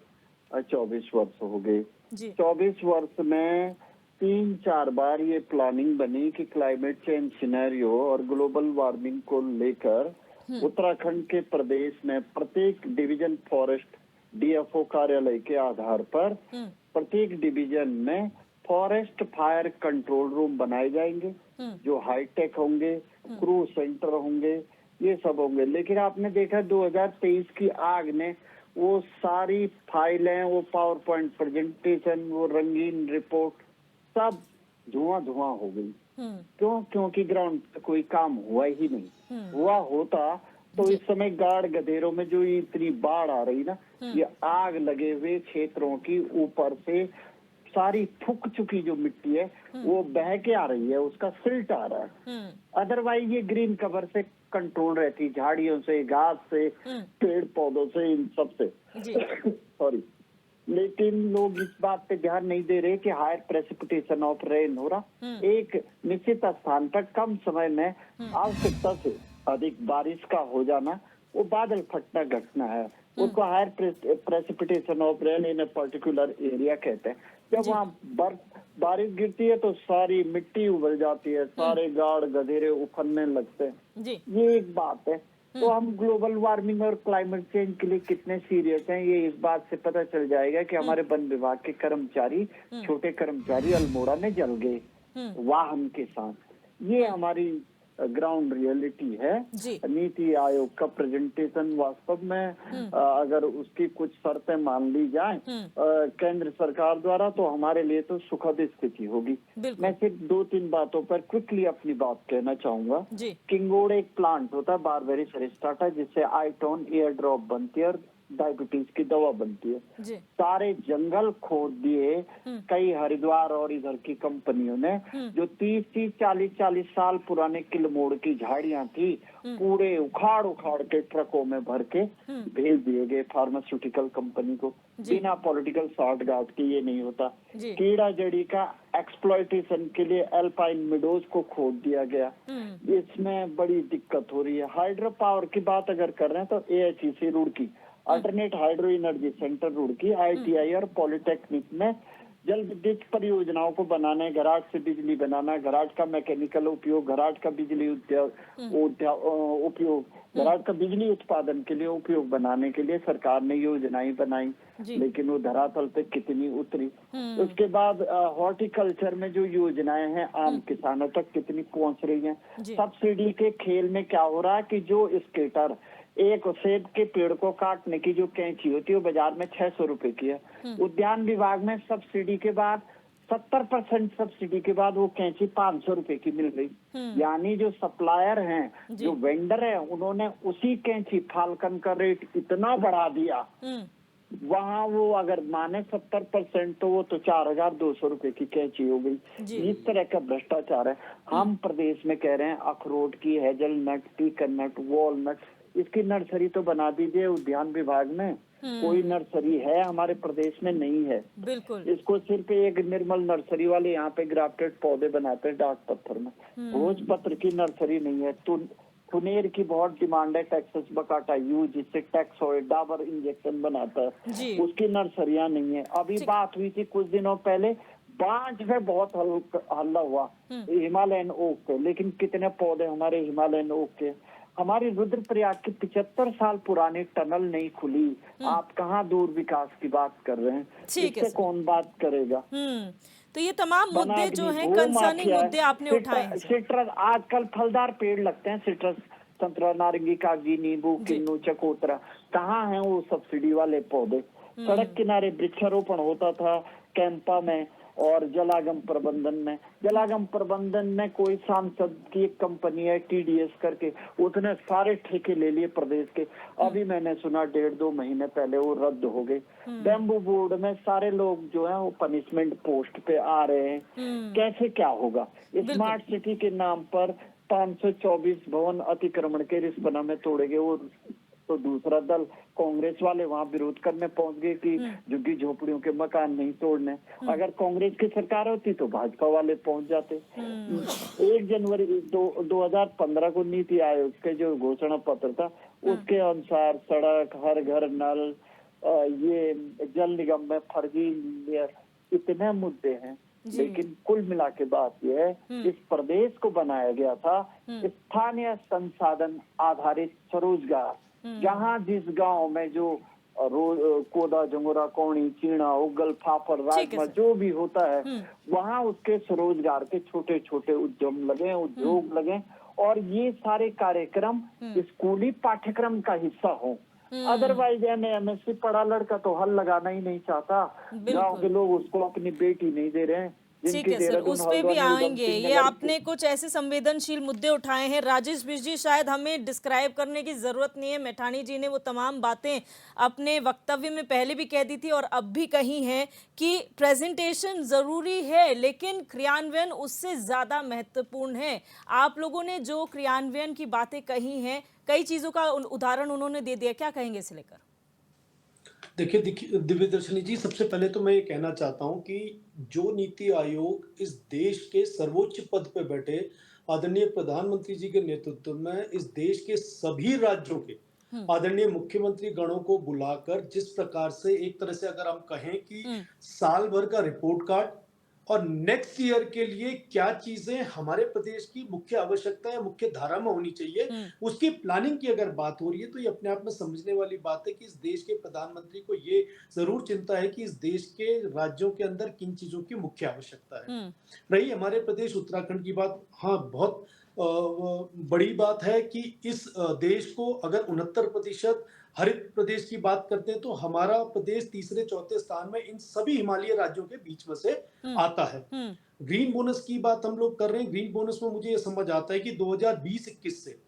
24 वर्ष हो गए। 24 वर्ष में 3-4 बार ये प्लानिंग बनी कि क्लाइमेट चेंज सिनेरियो और ग्लोबल वार्मिंग को लेकर उत्तराखंड के प्रदेश में प्रत्येक डिवीजन फॉरेस्ट DFO कार्यालय के आधार पर प्रत्येक डिवीजन में फॉरेस्ट फायर कंट्रोल रूम बनाए जाएंगे जो हाईटेक होंगे, क्रू सेंटर होंगे, ये सब होंगे। लेकिन आपने देखा 2023 की आग ने वो सारी फाइलें, वो पावर पॉइंट प्रेजेंटेशन, वो रंगीन रिपोर्ट सब धुआं हो गई। क्यों? क्योंकि ग्राउंड पे कोई काम हुआ ही नहीं। हुआ होता तो इस समय गाड़ गधेरों में जो इतनी बाढ़ आ रही ना, ये आग लगे हुए क्षेत्रों की ऊपर से सारी फूक चुकी जो मिट्टी है वो बह के आ रही है, उसका सिल्ट आ रहा है। अदरवाइज ये ग्रीन कवर से कंट्रोल रहती, झाड़ियों से, घास से, पेड़ पौधों से, इन सब से। सॉरी, लेकिन लोग इस बात पे ध्यान नहीं दे रहे कि हायर प्रेसिपिटेशन ऑफ रेन हो रहा। एक निश्चित स्थान पर कम समय में आवश्यकता से अधिक बारिश का हो जाना, वो बादल फटना घटना है, उसको higher precipitation of rain in a particular area कहते हैं। जब वहाँ बारिश गिरती है तो सारी मिट्टी उबल जाती है, सारे गाड़ गधेरे उफरने लगते हैं। ये एक बात है। तो हम ग्लोबल वार्मिंग और क्लाइमेट चेंज के लिए कितने सीरियस हैं, ये इस बात से पता चल जाएगा कि हमारे वन विभाग के कर्मचारी, छोटे कर्मचारी अल्मोड़ा में जल गए वाहन के साथ। ये हमारी ग्राउंड रियलिटी है। नीति आयोग का प्रेजेंटेशन वास्तव में अगर उसकी कुछ शर्तें मान ली जाएं केंद्र सरकार द्वारा, तो हमारे लिए तो सुखद स्थिति होगी। मैं सिर्फ 2-3 बातों पर क्विकली अपनी बात कहना चाहूंगा। किंगोड एक प्लांट होता है, बारबेरिस एरिस्टाटा, जिससे आईटोन एयर ड्रॉप बनती है और डायबिटीज की दवा बनती है। सारे जंगल खोद दिए कई हरिद्वार और इधर की कंपनियों ने, जो 30-30, 40-40 साल पुराने किलमोड़ की झाड़ियां थी, पूरे उखाड़ के ट्रकों में भर के भेज दिए गए फार्मास्यूटिकल कंपनी को। बिना पॉलिटिकल शॉर्टकट के ये नहीं होता। कीड़ा जड़ी का एक्सप्लॉयटेशन के लिए एल्पाइन मिडोज को खोद दिया गया। इसमें बड़ी दिक्कत हो रही है। हाइड्रो पावर की बात अगर कर रहे हैं तो AHEC Roorkee, alternate hydro energy centre Roorkee, ITI और पॉलिटेक्निक में जल विद्युत परियोजनाओं को बनाने, घराट से बिजली बनाना, घराट का मैकेनिकल उपयोग, घराट का बिजली उपयोग, घराट का बिजली उत्पादन के लिए उपयोग बनाने के लिए सरकार ने योजनाएं बनाई, लेकिन वो धरातल पे कितनी उतरी। उसके बाद हॉर्टिकल्चर में जो योजनाएं हैं आम किसानों तक कितनी पहुंच रही हैं। सब्सिडी के खेल में क्या हो रहा है कि जो स्केटर, एक सेब के पेड़ को काटने की जो कैंची होती है वो बाजार में 600 रुपए की है। उद्यान विभाग में सब्सिडी के बाद 70% सब्सिडी के बाद वो कैंची 500 रुपए की मिल रही। यानी जो सप्लायर हैं, जो वेंडर है, उन्होंने उसी कैंची फाल्कन का रेट इतना बढ़ा दिया, वहाँ वो अगर माने 70% तो वो तो 4200 रुपए की कैंची हो गई। इस तरह का भ्रष्टाचार है। हम प्रदेश में कह रहे हैं अखरोट की, हेजलनट, पीकनट, वॉलनट, इसकी नर्सरी तो बना दीजिए उद्यान विभाग में। कोई नर्सरी है हमारे प्रदेश में? नहीं है। बिल्कुल। इसको सिर्फ एक निर्मल नर्सरी वाले यहाँ पे ग्राफ्टेड पौधे बनाते हैं डाक पत्थर में। भोजपत्र की नर्सरी नहीं है। थुनेर की बहुत डिमांड है, टेक्सास बकाटा यू, जिससे टैक्स ऑयल डाबर इंजेक्शन बनाता है, उसकी नर्सरियां नहीं है। अभी बात हुई थी कुछ दिनों पहले, बांझ में बहुत हल्ला हुआ हिमालयन ओक पे, लेकिन कितने पौधे हमारे हिमालयन ओक के। हमारी रुद्रप्रयाग की 75 साल पुरानी टनल नहीं खुली, आप कहाँ दूर विकास की बात कर रहे हैं? इससे कौन बात करेगा? तो ये तमाम मुद्दे जो हैं, कंसर्निंग मुद्दे आपने उठाए हैं। सिट्रस, आजकल फलदार पेड़ लगते हैं, सिट्रस, संतरा, नारंगी, कागजी, नींबू, किन्नू, चकोतरा, कहाँ हैं वो सब्सिडी वाले पौधे? सड़क किनारे वृक्षारोपण होता था कैंपा में और जलागम प्रबंधन में। जलागम प्रबंधन में कोई सांसद की एक कंपनी है TDS करके, उसने सारे ठेके ले लिए प्रदेश के। अभी मैंने सुना 1.5-2 महीने पहले वो रद्द हो गए। बैम्बू बोर्ड में सारे लोग जो है वो पनिशमेंट पोस्ट पे आ रहे हैं। कैसे क्या होगा? स्मार्ट सिटी के नाम पर 524 भवन अतिक्रमण के रिस्पना में तोड़े गए। वो तो दूसरा दल कांग्रेस वाले वहाँ विरोध करने पहुंच गए कि झुग्गी झोपड़ियों के मकान नहीं तोड़ने। अगर कांग्रेस की सरकार होती तो भाजपा वाले पहुंच जाते। 1 जनवरी 2015 को नीति आयोग के जो घोषणा पत्र था, उसके अनुसार सड़क, हर घर नल, ये जल निगम में फर्जी, इतने मुद्दे हैं। लेकिन कुल मिला के बात यह है, इस प्रदेश को बनाया गया था स्थानीय संसाधन आधारित स्वरोजगार, जहाँ जिस गांव में जो कोदा, जंगोरा, कौड़ी, चीणा, उगल, फाफड़, राजमा जो भी होता है, वहाँ उसके स्वरोजगार के छोटे छोटे उद्यम लगे, उद्योग लगे, और ये सारे कार्यक्रम स्कूली पाठ्यक्रम का हिस्सा हो। अदरवाइज MSc पढ़ा लड़का तो हल लगाना ही नहीं चाहता। गांव के लोग उसको अपनी बेटी नहीं दे रहे हैं। ठीक है सर, उस पे भी आएंगे। ये आपने कुछ ऐसे संवेदनशील मुद्दे उठाए हैं। राजेश बिष्ट जी, शायद हमें डिस्क्राइब करने की जरूरत नहीं है, मैठाणी जी ने वो तमाम बातें अपने वक्तव्य में पहले भी कह दी थी और अब भी कही हैं कि प्रेजेंटेशन जरूरी है, लेकिन क्रियान्वयन उससे ज्यादा महत्वपूर्ण है। आप लोगों ने जो क्रियान्वयन की बातें कही हैं, कई चीजों का उदाहरण उन्होंने दे दिया, क्या कहेंगे इसे लेकर? देखिए दिव्यदर्शिनी जी, सबसे पहले तो मैं ये कहना चाहता हूं कि जो नीति आयोग इस देश के सर्वोच्च पद पे बैठे आदरणीय प्रधानमंत्री जी के नेतृत्व में इस देश के सभी राज्यों के आदरणीय मुख्यमंत्री गणों को बुलाकर जिस प्रकार से, एक तरह से अगर हम कहें कि साल भर का रिपोर्ट कार्ड और नेक्स्ट ईयर के लिए क्या चीजें हमारे प्रदेश की मुख्य आवश्यकता है, मुख्य धारा में होनी चाहिए, उसकी प्लानिंग की अगर बात हो रही है, तो ये अपने आप में समझने वाली बात है कि इस देश के प्रधानमंत्री को ये जरूर चिंता है कि इस देश के राज्यों के अंदर किन चीजों की मुख्य आवश्यकता है। रही हमारे प्रदेश उत्तराखंड की बात, हाँ, बहुत बड़ी बात है कि इस देश को अगर 69% हरित प्रदेश की बात करते हैं तो हमारा प्रदेश तीसरे चौथे स्थान में इन सभी हिमालय राज्यों के बीच में से आता है। ग्रीन बोनस की बात हम लोग कर रहे हैं। ग्रीन बोनस में मुझे ये समझ आता है कि 2020-21 से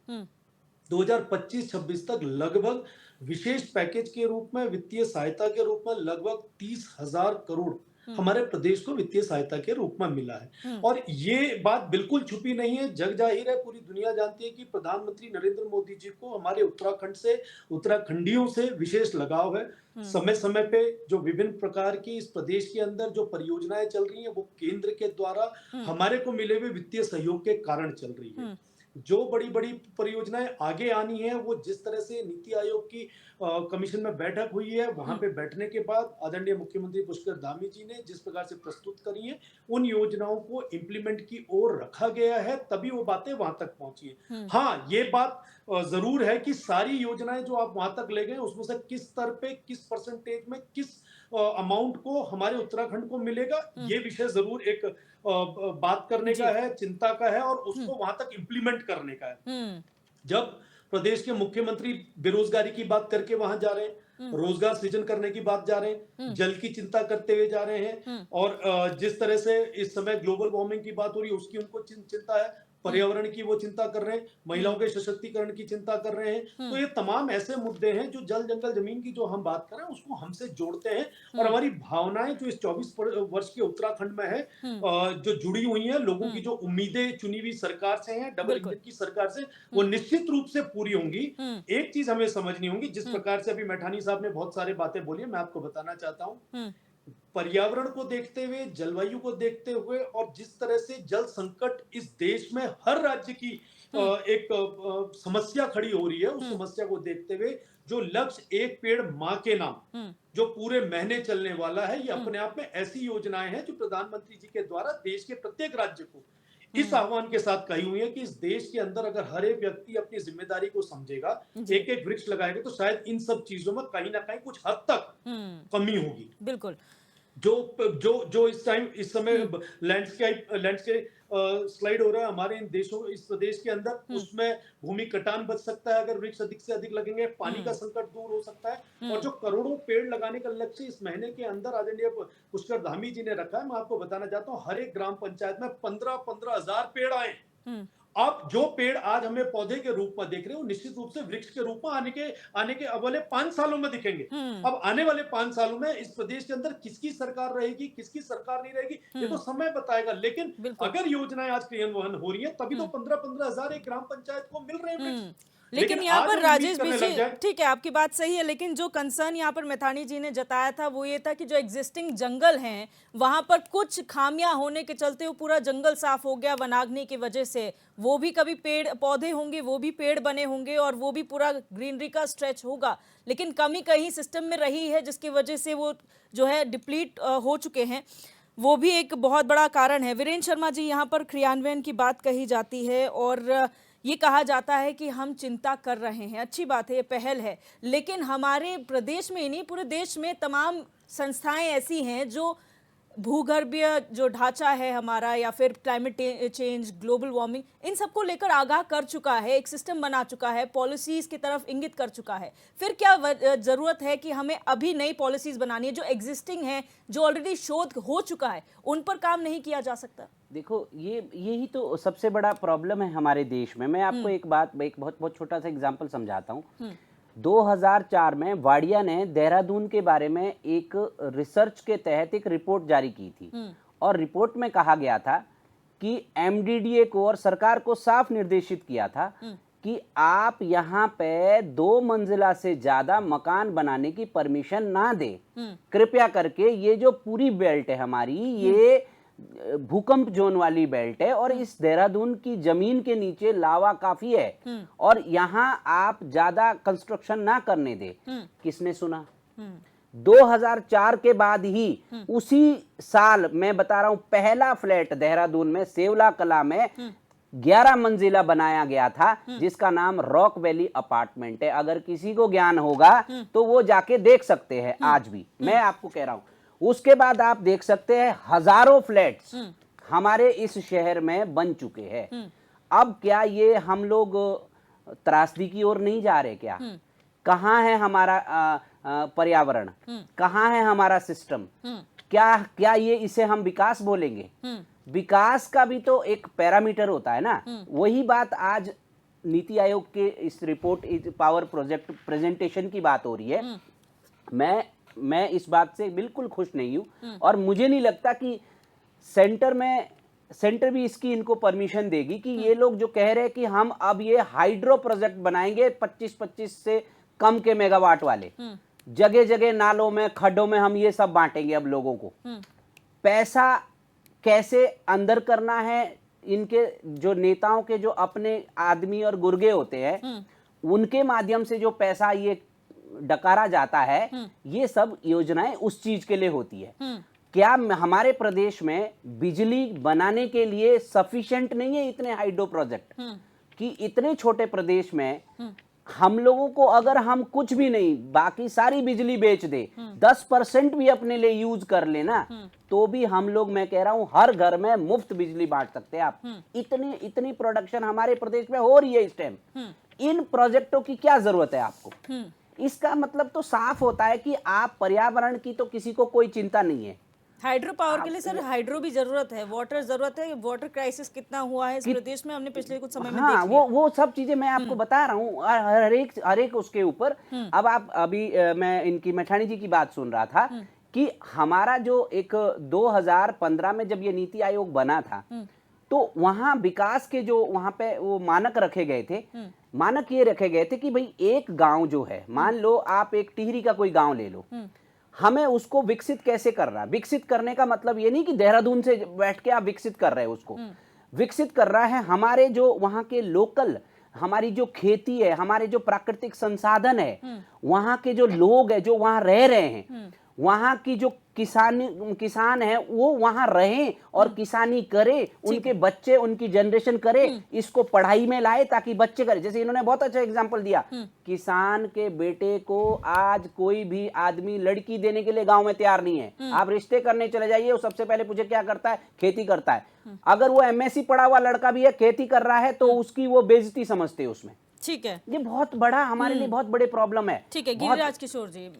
2025-26 तक लगभग विशेष पैकेज के रूप में, वित्तीय सहायता के रूप में लगभग 30,000 करोड़ हमारे प्रदेश को वित्तीय सहायता के रूप में मिला है। और ये बात बिल्कुल छुपी नहीं है, जग जाहिर है, पूरी दुनिया जानती है कि प्रधानमंत्री नरेंद्र मोदी जी को हमारे उत्तराखंड से, उत्तराखंडियों से विशेष लगाव है। समय समय पे जो विभिन्न प्रकार की इस प्रदेश के अंदर जो परियोजनाएं चल रही हैं, वो केंद्र के द्वारा हमारे को मिले हुए वित्तीय सहयोग के कारण चल रही है। जो बड़ी बड़ी परियोजनाएं आगे आनी है, वो जिस तरह से नीति आयोग की कमीशन में बैठक हुई है, वहां पे बैठने के बाद आदरणीय मुख्यमंत्री पुष्कर धामी जी ने जिस प्रकार से प्रस्तुत करी है, उन योजनाओं को इम्प्लीमेंट की ओर रखा गया है, तभी वो बातें वहां तक पहुंची है। हाँ, ये बात जरूर है कि सारी योजनाएं जो आप वहां तक ले गए, उसमें से किस स्तर पे, किस परसेंटेज में, किस अमाउंट को हमारे उत्तराखंड को मिलेगा, ये विषय जरूर एक बात करने का है, चिंता का है, और उसको वहां तक इम्प्लीमेंट करने का है। जब प्रदेश के मुख्यमंत्री बेरोजगारी की बात करके वहां जा रहे हैं, रोजगार सृजन करने की बात जा रहे हैं, जल की चिंता करते हुए जा रहे हैं, और जिस तरह से इस समय ग्लोबल वार्मिंग की बात हो रही है उसकी उनको चिंता है, पर्यावरण की वो चिंता कर रहे हैं, महिलाओं के सशक्तिकरण की चिंता कर रहे हैं। तो ये तमाम ऐसे मुद्दे हैं जो जल जंगल जमीन की जो हम बात कर रहे हैं उसको हमसे जोड़ते हैं, और हमारी भावनाएं जो इस 24 वर्ष के उत्तराखंड में है, जो जुड़ी हुई हैं, लोगों की जो उम्मीदें चुनी हुई सरकार से हैं, डबल इंजन की सरकार से, वो निश्चित रूप से पूरी होंगी। एक चीज हमें समझनी होगी, जिस प्रकार से अभी मैठानी साहब ने बहुत सारे बातें बोली है, मैं आपको बताना चाहता हूँ, पर्यावरण को देखते हुए, जलवायु को देखते हुए, और जिस तरह से जल संकट इस देश में हर राज्य की एक समस्या खड़ी हो रही है, उस समस्या को देखते हुए जो लक्ष्य एक पेड़ मां के नाम जो पूरे महीने चलने वाला है, ये अपने आप में ऐसी योजनाएं हैं जो प्रधानमंत्री जी के द्वारा देश के प्रत्येक राज्य को इस आह्वान के साथ कही हुई है कि इस देश के अंदर अगर हर एक व्यक्ति अपनी जिम्मेदारी को समझेगा, एक एक वृक्ष लगाएगा, तो शायद इन सब चीजों में कहीं ना कहीं कुछ हद तक कमी होगी। बिल्कुल। जो इस समय लैंडस्केप स्लाइड हो रहा है हमारे इन देशों, इस प्रदेश के अंदर, उसमें भूमि कटान बच सकता है अगर वृक्ष अधिक से अधिक लगेंगे, पानी का संकट दूर हो सकता है, और जो करोड़ों पेड़ लगाने का लक्ष्य इस महीने के अंदर आदरणीय पुष्कर धामी जी ने रखा है, मैं आपको बताना चाहता हूँ, हर एक ग्राम पंचायत में 15-15 हजार पेड़ आए। अब जो पेड़ आज हमें पौधे के रूप में देख रहे हो, निश्चित रूप से वृक्ष के रूप में आने के अगले 5 सालों में दिखेंगे। अब आने वाले 5 सालों में इस प्रदेश के अंदर किसकी सरकार रहेगी, किसकी सरकार नहीं रहेगी, ये तो समय बताएगा। लेकिन अगर योजनाएं आज क्रियान्वयन हो रही है, तभी तो 15-15 हजार एक ग्राम पंचायत को मिल रहे हैं। लेकिन यहाँ पर राजेश जी, ठीक है, आपकी बात सही है, लेकिन जो कंसर्न यहाँ पर मैठानी जी ने जताया था वो ये था कि जो एग्जिस्टिंग जंगल हैं वहां पर कुछ खामियां होने के चलते वो पूरा जंगल साफ हो गया वनाग्नि की वजह से, वो भी कभी पेड़ पौधे होंगे, वो भी पेड़ बने होंगे, और वो भी पूरा ग्रीनरी का स्ट्रेच होगा, लेकिन कमी कहीं सिस्टम में रही है जिसकी वजह से वो जो है डिप्लीट हो चुके हैं, वो भी एक बहुत बड़ा कारण है। वीरेंद्र शर्मा जी, यहाँ पर क्रियान्वयन की बात कही जाती है और ये कहा जाता है कि हम चिंता कर रहे हैं, अच्छी बात है, ये पहल है, लेकिन हमारे प्रदेश में ही नहीं, पूरे देश में तमाम संस्थाएं ऐसी हैं जो भूगर्भीय जो ढांचा है हमारा, या फिर क्लाइमेट चेंज, ग्लोबल वार्मिंग, इन सबको लेकर आगाह कर चुका है, एक सिस्टम बना चुका है, पॉलिसीज की तरफ इंगित कर चुका है। फिर क्या जरूरत है कि हमें अभी नई पॉलिसीज बनानी है? जो एग्जिस्टिंग है, जो ऑलरेडी शोध हो चुका है, उन पर काम नहीं किया जा सकता? देखो, यही तो सबसे बड़ा प्रॉब्लम है हमारे देश में। मैं आपको एक बहुत छोटा सा एग्जांपल समझाता हूँ। 2004 में वाडिया ने देहरादून के बारे में एक रिसर्च के तहत एक रिपोर्ट जारी की थी, और रिपोर्ट में कहा गया था कि एमडीडीए को और सरकार को साफ निर्देशित किया था कि आप यहाँ पे 2 मंजिला से ज्यादा मकान बनाने की परमिशन ना दे, कृपया करके। ये जो पूरी बेल्ट है हमारी, ये भूकंप जोन वाली बेल्ट है, और इस देहरादून की जमीन के नीचे लावा काफी है, और यहाँ आप ज्यादा कंस्ट्रक्शन ना करने दे। किसने सुना? 2004 के बाद ही उसी साल, मैं बता रहा हूं, पहला फ्लैट देहरादून में सेवला कला में 11 मंजिला बनाया गया था, जिसका नाम रॉक वैली अपार्टमेंट है। अगर किसी को ज्ञान होगा तो वो जाके देख सकते हैं, आज भी मैं आपको कह रहा हूं। उसके बाद आप देख सकते हैं हजारों फ्लैट्स हमारे इस शहर में बन चुके हैं। अब क्या ये हम लोग त्रासदी की ओर नहीं जा रहे क्या? कहाँ है हमारा पर्यावरण, कहाँ है हमारा सिस्टम? क्या ये इसे हम विकास बोलेंगे? विकास का भी तो एक पैरामीटर होता है ना। वही बात आज नीति आयोग के इस रिपोर्ट पावर प्रोजेक्ट प्रेजेंटेशन की बात हो रही है। मैं इस बात से बिल्कुल खुश नहीं हूं, और मुझे नहीं लगता कि सेंटर भी इसकी इनको परमिशन देगी कि ये लोग जो कह रहे हैं कि हम अब ये हाइड्रो प्रोजेक्ट बनाएंगे 25-25 से कम के मेगावाट वाले, जगह जगह नालों में, खड्डों में हम ये सब बांटेंगे अब लोगों को। पैसा कैसे अंदर करना है इनके जो नेताओं के जो अपने आदमी और गुर्गे होते हैं उनके माध्यम से जो पैसा ये डकारा जाता है, ये सब योजनाएं उस चीज के लिए होती है। क्या हमारे प्रदेश में बिजली बनाने के लिए सफिशिएंट नहीं है इतने हाइड्रो प्रोजेक्ट कि इतने छोटे प्रदेश में हम लोगों को अगर हम कुछ भी नहीं बाकी सारी बिजली बेच दे 10% भी अपने लिए यूज कर लेना तो भी हम लोग, मैं कह रहा हूं, हर घर में मुफ्त बिजली बांट सकते हैं आप। इतनी प्रोडक्शन हमारे प्रदेश में हो रही है इस टाइम। इन प्रोजेक्टों की क्या जरूरत है आपको? इसका मतलब तो साफ होता है कि आप पर्यावरण की तो किसी को कोई चिंता नहीं है। हाइड्रो पावर के लिए सर हाइड्रो भी जरूरत है, वाटर जरूरत है। वाटर क्राइसिस कितना हुआ है इस प्रदेश में हमने पिछले कुछ समय में देख लिया। वो सब चीजें मैं आपको बता रहा हूँ हर एक उसके ऊपर। अब आप अभी मैं इनकी मैठाणी जी की बात सुन रहा था कि हमारा जो एक 2015 में जब ये नीति आयोग बना था तो वहां विकास के जो वहां पे वो मानक रखे गए थे, मानक ये रखे गए थे कि भाई एक गांव जो है, मान लो आप एक टिहरी का कोई गांव ले लो, हमें उसको विकसित कैसे करना। विकसित करने का मतलब ये नहीं कि देहरादून से बैठ के आप विकसित कर रहे हो उसको, विकसित कर रहा है हमारे जो वहां के लोकल, हमारी जो खेती है, हमारे जो प्राकृतिक संसाधन है, वहां के जो लोग है जो वहां रह रहे हैं, वहां की जो किसान है वो वहां रहे और किसानी करे, उनके बच्चे उनकी जनरेशन करे, इसको पढ़ाई में लाए ताकि बच्चे करे। जैसे इन्होंने बहुत अच्छा एग्जांपल दिया, किसान के बेटे को आज कोई भी आदमी लड़की देने के लिए गांव में तैयार नहीं है। आप रिश्ते करने चले जाइए, वो सबसे पहले पूछे क्या करता है, खेती करता है। अगर वो MSc पढ़ा हुआ लड़का भी है, खेती कर रहा है, तो उसकी वो बेइज्जती समझते हैं उसमें। ठीक है, ये बहुत बड़ा हमारे लिए बहुत बड़े प्रॉब्लम है। ठीक है गिरिराज किशोर जी,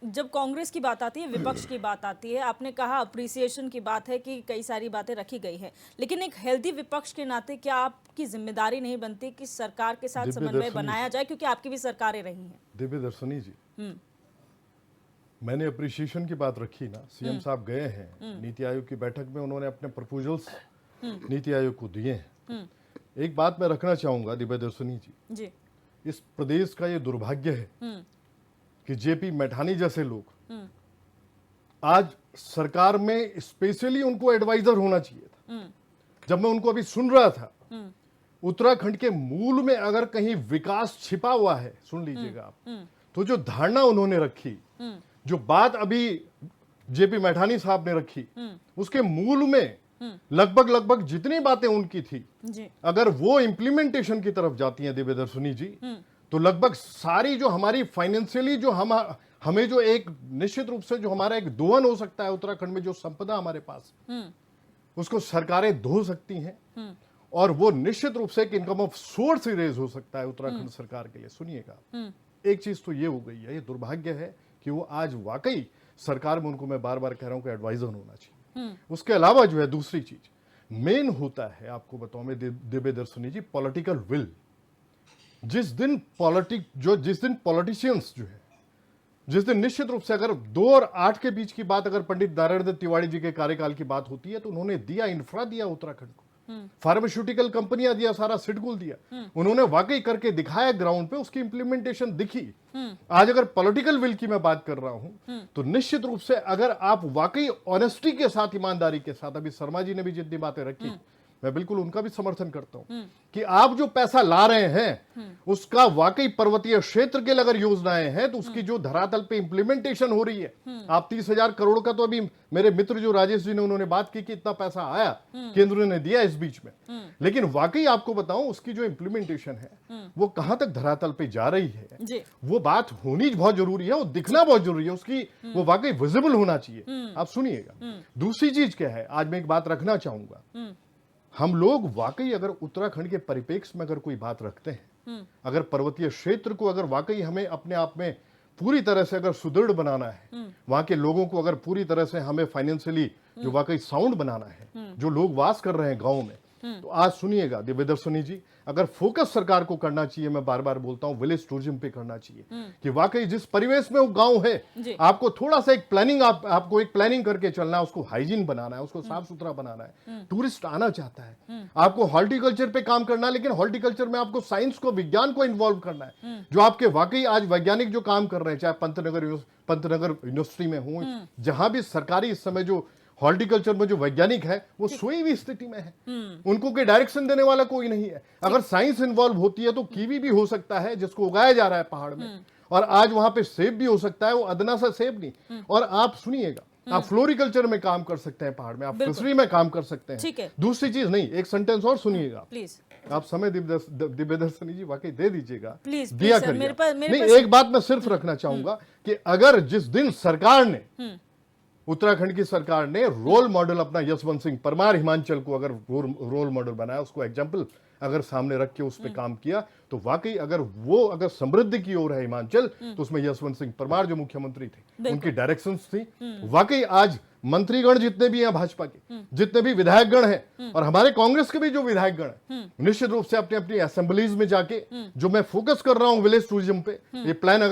जब कांग्रेस की बात आती है, विपक्ष की बात आती है, आपने कहा अप्रिसिएशन की बात है कि कई सारी बातें रखी गई है, लेकिन एक हेल्दी विपक्ष के नाते क्या आपकी जिम्मेदारी नहीं बनती कि सरकार के साथ समन्वय बनाया जाए, क्योंकि आपकी भी सरकारें रही हैं? दिव्य दर्शनी जी, मैंने अप्रिसिएशन की बात रखी ना, सीएम साहब गए हैं नीति आयोग की बैठक में, उन्होंने अपने प्रपोजल्स नीति आयोग को दिए हैं। एक बात मैं रखना चाहूंगा दिव्य दर्शनी जी, इस प्रदेश का ये दुर्भाग्य है कि जेपी मैठानी जैसे लोग आज सरकार में, स्पेशली उनको एडवाइजर होना चाहिए था। जब मैं उनको अभी सुन रहा था, उत्तराखंड के मूल में अगर कहीं विकास छिपा हुआ है, सुन लीजिएगा आप, तो जो धारणा उन्होंने रखी, जो बात अभी जेपी मैठानी साहब ने रखी, उसके मूल में लगभग जितनी बातें उनकी थी, अगर वो इंप्लीमेंटेशन की तरफ जाती हैं दिव्य दर्शनी जी, तो लगभग सारी जो हमारी फाइनेंशियली जो हमें जो एक निश्चित रूप से जो हमारा एक दोहन हो सकता है उत्तराखंड में, जो संपदा हमारे पास, उसको सरकारें धो सकती हैं और वो निश्चित रूप से एक इनकम ऑफ सोर्स रेज हो सकता है उत्तराखंड सरकार के लिए। सुनिएगा, एक चीज तो ये हो गई है, ये दुर्भाग्य है कि वो आज वाकई सरकार में, उनको मैं बार बार कह रहा हूं कि एडवाइजर होना चाहिए। उसके अलावा जो है दूसरी चीज मेन होता है, आपको बताऊं मैं दिव्य दर्शनी जी, पॉलिटिकल विल। जिस दिन पॉलिटिशियंस जो है, जिस दिन निश्चित रूप से अगर 2 और 8 के बीच की बात, अगर पंडित नारायण दत्त तिवारी जी के कार्यकाल की बात होती है, तो उन्होंने दिया, इंफ्रा दिया उत्तराखंड को, फार्मास्यूटिकल कंपनियां दिया, सारा शेड्यूल दिया, उन्होंने वाकई करके दिखाया ग्राउंड पे, उसकी इंप्लीमेंटेशन दिखी। आज अगर पॉलिटिकल विल की मैं बात कर रहा हूं, तो निश्चित रूप से अगर आप वाकई ऑनेस्टी के साथ, ईमानदारी के साथ, अभी शर्मा जी ने भी जितनी बातें रखी, मैं बिल्कुल उनका भी समर्थन करता हूं कि आप जो पैसा ला रहे हैं उसका वाकई पर्वतीय क्षेत्र के अगर योजनाएं हैं तो उसकी जो धरातल पे इंप्लीमेंटेशन हो रही है, आप 30,000 करोड़ का, तो अभी मेरे मित्र जो राजेश जी ने, उन्होंने बात की कि इतना पैसा आया, केंद्र ने दिया इस बीच में, लेकिन वाकई आपको बताऊं उसकी जो इंप्लीमेंटेशन है वो कहां तक धरातल पे जा रही है, वो बात होनी बहुत जरूरी है, वो दिखना बहुत जरूरी है, उसकी वो वाकई विजिबल होना चाहिए। आप सुनिएगा, दूसरी चीज क्या है, आज मैं एक बात रखना चाहूंगा, हम लोग वाकई अगर उत्तराखंड के परिप्रेक्ष्य में अगर कोई बात रखते हैं, अगर पर्वतीय क्षेत्र को अगर वाकई हमें अपने आप में पूरी तरह से अगर सुदृढ़ बनाना है, वहां के लोगों को अगर पूरी तरह से हमें फाइनेंशियली जो वाकई साउंड बनाना है, जो लोग वास कर रहे हैं गांव में, तो आज सुनिएगा दिव्य दर्शनी जी, अगर फोकस सरकार को करना चाहिए, मैं बार बार बोलता हूं, विलेज टूरिज्म पे करना चाहिए कि वाकई जिस परिवेश में वो गांव है, आपको थोड़ा सा एक प्लानिंग, आपको एक प्लानिंग करके चलना है, उसको हाइजीन बनाना है, उसको साफ सुथरा बनाना है। टूरिस्ट आना चाहता है, आपको हॉर्टिकल्चर पे काम करना है, लेकिन हॉर्टिकल्चर में आपको साइंस को, विज्ञान को इन्वॉल्व करना है, जो आपके वाकई आज वैज्ञानिक जो काम कर रहे हैं, चाहे पंतनगर यूनिवर्सिटी में हो, जहां भी सरकारी इस समय जो हॉर्टिकल्चर में जो वैज्ञानिक है वो सोई हुई स्थिति में है, उनको कोई डायरेक्शन देने वाला कोई नहीं है। अगर साइंस इन्वॉल्व होती है तो कीवी भी हो सकता है जिसको उगाया जा रहा है पहाड़ में, और आज वहां पे सेब भी हो सकता है, वो अदना सा सेब नहीं। और आप सुनिएगा, आप फ्लोरिकल्चर में काम कर सकते हैं पहाड़ में, आप फिशरी में काम कर सकते हैं। दूसरी चीज नहीं, एक सेंटेंस और सुनिएगा प्लीज, आप समय दिव्यदर्शनी जी वाकई दे दीजिएगा, दिया करिए। नहीं, एक बात मैं सिर्फ रखना चाहूंगा कि अगर जिस दिन सरकार ने, उत्तराखंड की सरकार ने रोल मॉडल अपना यशवंत सिंह परमार हिमाचल को अगर रोल मॉडल बनाया, उसको एग्जाम्पल अगर सामने रख के उस पर काम किया, तो वाकई अगर समृद्धि की ओर है हिमाचल, तो उसमें यशवंत सिंह परमार जो मुख्यमंत्री थे, उनकी डायरेक्शंस थी। वाकई आज मंत्रीगण जितने भी हैं भाजपा के, जितने भी विधायकगण हैं, और हमारे कांग्रेस के भी जो विधायकगण हैं, निश्चित रूप से अपनी अपनी असेंबलीज में जाके, जो मैं फोकस कर रहा हूं विलेज टूरिज्म पे, ये प्लानिंग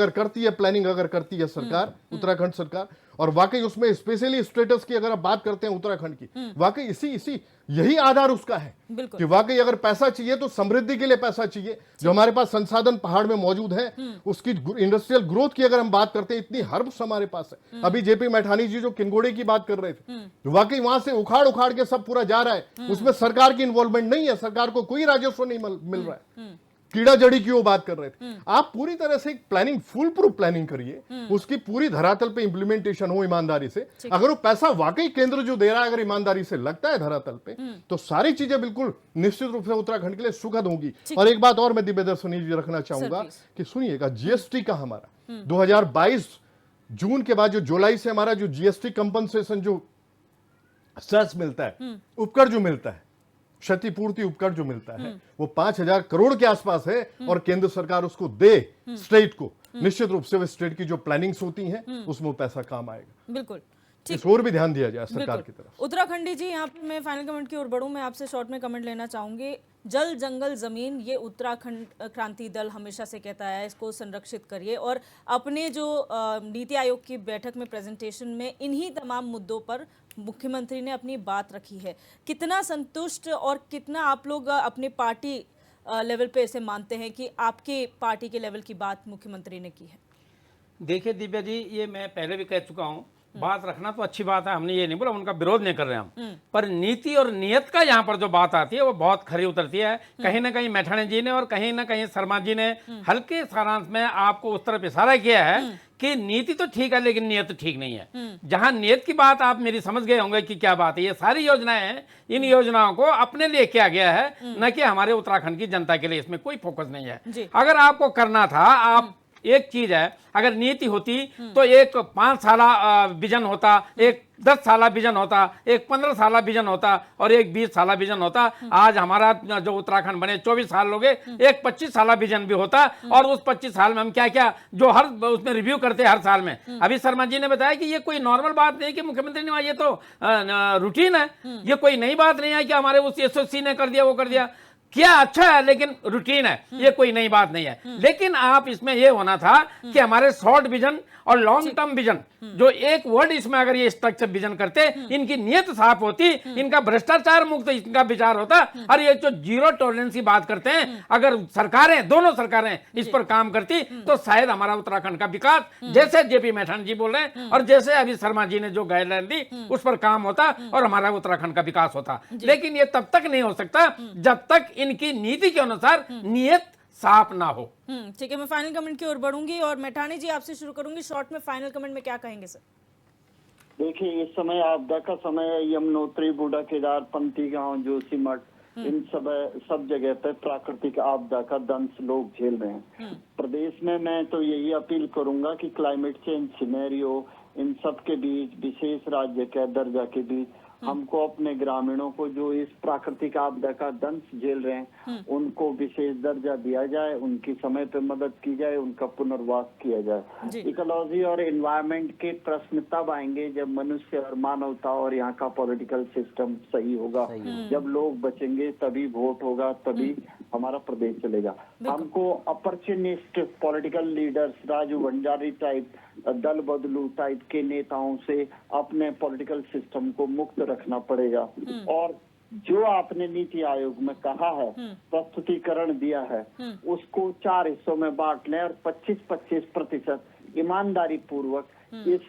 अगर करती है सरकार, उत्तराखंड सरकार, और वाकई उसमें स्पेशली स्टेटस की अगर आप बात करते हैं उत्तराखंड की, वाकई इसी यही आधार उसका है कि वाकई अगर पैसा चाहिए तो समृद्धि के लिए पैसा चाहिए। जो हमारे पास संसाधन पहाड़ में मौजूद है, उसकी इंडस्ट्रियल ग्रोथ की अगर हम बात करते हैं, इतनी हर्ब्स हमारे पास है। अभी जेपी मैठानी जी जो किंगोड़े की बात कर रहे थे, वाकई वहां से उखाड़ के सब पूरा जा रहा है, उसमें सरकार की इन्वॉल्वमेंट नहीं है, सरकार को कोई राजस्व नहीं मिल रहा है। कीड़ा जड़ी की वो बात कर रहे थे। आप पूरी तरह से एक प्लानिंग, फुल प्रूफ प्लानिंग करिए, उसकी पूरी धरातल पे इंप्लीमेंटेशन हो ईमानदारी से। अगर वो पैसा वाकई केंद्र जो दे रहा है अगर ईमानदारी से लगता है धरातल पे, तो सारी चीजें बिल्कुल निश्चित रूप से उत्तराखंड के लिए सुखद होंगी। और एक बात और मैं दिव्यदर्शनी जी रखना चाहूंगा कि सुनिएगा, जीएसटी का हमारा 2022 जून के बाद जो जुलाई से हमारा जो जीएसटी कंपनसेशन जो सेस मिलता है, उपकर जो मिलता है, क्षतिपूर्ति उपकर जो मिलता है, वो 5,000 करोड़ के आसपास है, और केंद्र सरकार उसको दे स्टेट को, निश्चित रूप से वो स्टेट की जो प्लानिंग्स होती हैं उसमें वो पैसा काम आएगा। बिल्कुल, इस और भी ध्यान दिया जाए सरकार की तरफ। उत्तराखंडी जी, यहाँ पे मैं फाइनल कमेंट की ओर बढ़ूं, मैं आपसे शॉर्ट में कमेंट लेना चाहूंगी। जल जंगल जमीन, ये उत्तराखंड क्रांति दल हमेशा से कहता है, इसको संरक्षित करिए, और अपने जो नीति आयोग की बैठक में प्रेजेंटेशन में इन्हीं तमाम मुद्दों पर मुख्यमंत्री ने अपनी बात रखी है। कितना संतुष्ट और कितना आप लोग अपने पार्टी लेवल पे इसे मानते हैं कि आपके पार्टी के लेवल की बात मुख्यमंत्री ने की है? देखिए दिव्या जी, ये मैं पहले भी कह चुका हूँ, बात रखना तो अच्छी बात है, हमने ये नहीं बोला, उनका विरोध नहीं कर रहे हम, पर नीति और नियत का यहाँ पर जो बात आती है वो बहुत खरी उतरती है। कहीं ना कहीं मैठाणी जी ने और कहीं ना कहीं शर्मा जी ने हल्के सारांश में आपको उस तरफ इशारा किया है कि नीति तो ठीक है लेकिन नियत ठीक नहीं है। जहां नियत की बात आप मेरी समझ गए होंगे कि क्या बात है। ये सारी योजनाएं हैं, इन योजनाओं को अपने लिए किया गया है, न कि हमारे उत्तराखंड की जनता के लिए। इसमें कोई फोकस नहीं है। अगर आपको करना था, आप एक चीज है, अगर नीति होती तो एक 5 साला विजन होता, एक 10 साला विजन होता, एक 15 साला विजन होता, और एक 20 साला विजन होता। आज हमारा जो उत्तराखंड बने 24 साल हो गए, एक 25 साला विजन भी होता, और उस 25 साल में हम क्या क्या जो हर उसमें रिव्यू करते हैं हर साल में। अभी शर्मा जी ने बताया कि ये कोई नॉर्मल बात नहीं कि मुख्यमंत्री ने, ये तो रूटीन है, ये कोई नई बात नहीं है कि हमारे उस एसओसी ने कर दिया वो कर दिया। क्या अच्छा है लेकिन रूटीन है, ये कोई नई बात नहीं है। लेकिन आप इसमें ये होना था कि हमारे शॉर्ट विजन और लॉन्ग टर्म विजन, जो एक वर्ड इसमें अगर ये स्ट्रक्चर विजन करते, इनकी नियत साफ होती, इनका भ्रष्टाचार मुक्त इनका विचार होता, और ये जो जीरो टॉलरेंस की बात करते हैं, अगर सरकारें, दोनों सरकारें इस पर काम करती तो शायद हमारा उत्तराखंड का विकास, जैसे जेपी मैठानी जी बोल रहे हैं और जैसे अभी शर्मा जी ने जो गाइडलाइन दी, उस पर काम होता और हमारा उत्तराखंड का विकास होता। लेकिन ये तब तक नहीं हो सकता जब तक इनकी नीति के अनुसार नियत साफ ना हो। ठीक है, मैं फाइनल कमेंट की ओर बढ़ूंगी, और मैठानी जी आपसे शुरू करूंगी। शॉर्ट में फाइनल कमेंट में क्या कहेंगे सर? देखिए, इस समय आपदा का समय है। यमुनोत्री, बूढ़ा केदार, पंती गांव, जोशीमठ, इन सब जगह पे प्राकृतिक आपदा का दंश लोग झेल रहे हैं। प्रदेश में मैं तो यही अपील करूंगा कि क्लाइमेट चेंज सिनेरियो, इन सब के बीच, विशेष राज्य के दर्जा के बीच, हमको अपने ग्रामीणों को जो इस प्राकृतिक आपदा का दंश झेल रहे हैं, उनको विशेष दर्जा दिया जाए, उनकी समय पे मदद की जाए, उनका पुनर्वास किया जाए। इकोलॉजी और एनवायरनमेंट के प्रश्न तब आएंगे जब मनुष्य और मानवता और यहाँ का पॉलिटिकल सिस्टम सही होगा। जब लोग बचेंगे तभी वोट होगा, तभी हमारा प्रदेश चलेगा। हमको opportunist political leaders, Raju Bhandari type, दल बदलू टाइप के नेताओं से अपने पॉलिटिकल सिस्टम को मुक्त रखना पड़ेगा। और जो आपने नीति आयोग में कहा है, प्रस्तुतिकरण दिया है, उसको 4 हिस्सों में बांट लें और 25-25% ईमानदारी पूर्वक इस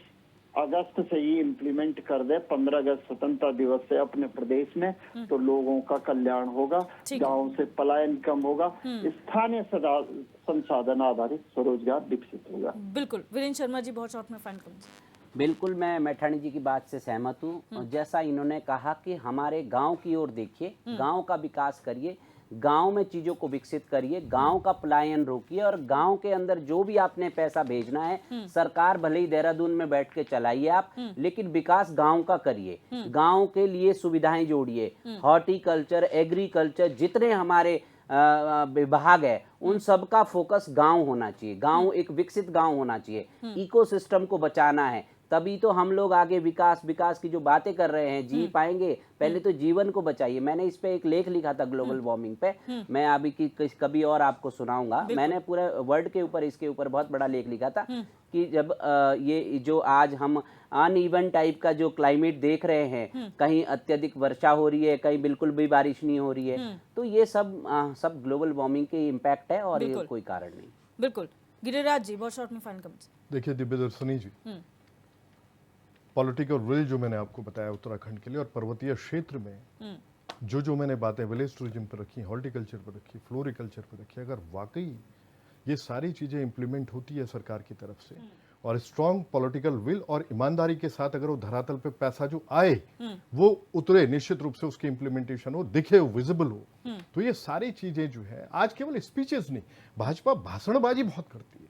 अगस्त से ही इम्प्लीमेंट कर दे, 15 अगस्त स्वतंत्रता दिवस से अपने प्रदेश में, तो लोगों का कल्याण होगा, गांव से पलायन कम होगा, स्थानीय संसाधन आधारित स्वरोजगार विकसित होगा। बिल्कुल। वीरेंद्र शर्मा जी, बहुत शॉर्ट में फाइनल कमेंट। बिल्कुल, मैं मैठाणी जी की बात से सहमत हूँ। जैसा इन्होंने कहा कि हमारे गांव की ओर देखिए, गांव का विकास करिए, गांव में चीजों को विकसित करिए, गांव का पलायन रोकिए, और गांव के अंदर जो भी आपने पैसा भेजना है, सरकार भले ही देहरादून में बैठ के चलाइए आप, लेकिन विकास गांव का करिए, गांव के लिए सुविधाएं जोड़िए, हॉर्टिकल्चर, एग्रीकल्चर, जितने हमारे विभाग है उन सब का फोकस गांव होना चाहिए। गांव एक विकसित गांव होना चाहिए, इकोसिस्टम को बचाना है, तभी तो हम लोग आगे विकास की जो बातें कर रहे हैं जी पाएंगे। पहले तो जीवन को बचाइए। मैंने इस पे एक लेख लिखा था ग्लोबल वार्मिंग पे, मैं अभी कभी और आपको सुनाऊंगा। मैंने पूरे वर्ल्ड के ऊपर इसके ऊपर बहुत बड़ा लेख लिखा था कि जब ये जो आज हम अनइवन टाइप का जो क्लाइमेट देख रहे हैं, कहीं अत्यधिक वर्षा हो रही है, कहीं बिल्कुल भी बारिश नहीं हो रही है, तो ये सब ग्लोबल वार्मिंग के इम्पैक्ट है और ये कोई कारण नहीं। बिल्कुल। गिरिराज जी, बहुत शॉर्ट में फाइनल कमेंट्स। देखिए दिव्यदर्शनी जी, पॉलिटिकल विल जो मैंने आपको बताया उत्तराखंड के लिए, और पर्वतीय क्षेत्र में जो मैंने बातें विलेज टूरिज्म पर रखी, हॉर्टिकल्चर पर रखी, फ्लोरिकल्चर पर रखी, अगर वाकई ये सारी चीजें इंप्लीमेंट होती है सरकार की तरफ से, और स्ट्रॉन्ग पॉलिटिकल विल और ईमानदारी के साथ अगर वो धरातल पे पैसा जो आए वो उतरे, निश्चित रूप से उसकी इंप्लीमेंटेशन हो, दिखे, विजिबल हो, तो ये सारी चीजें जो है, आज केवल स्पीचेस नहीं, भाजपा भाषणबाजी बहुत करती है,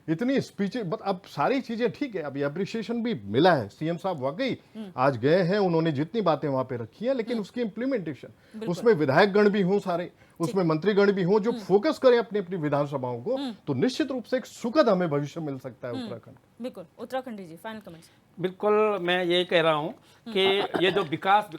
इतनी स्पीचें, अब सारी चीजें ठीक है, अभी अप्रिसिएशन भी मिला है, सीएम साहब वाकई आज गए हैं, उन्होंने जितनी बातें वहां पे रखी हैं, लेकिन उसकी इंप्लीमेंटेशन, उसमें विधायक गण भी हों सारे, उसमें मंत्रीगण भी हों जो फोकस करें अपनी अपनी विधानसभाओं को, तो निश्चित रूप से एक सुखद हमें भविष्य मिल सकता है उत्तराखंड। बिल्कुल। उत्तराखंडी जी, फाइनल कमेंट्स। बिल्कुल, मैं यही कह रहा हूँ कि ये जो विकास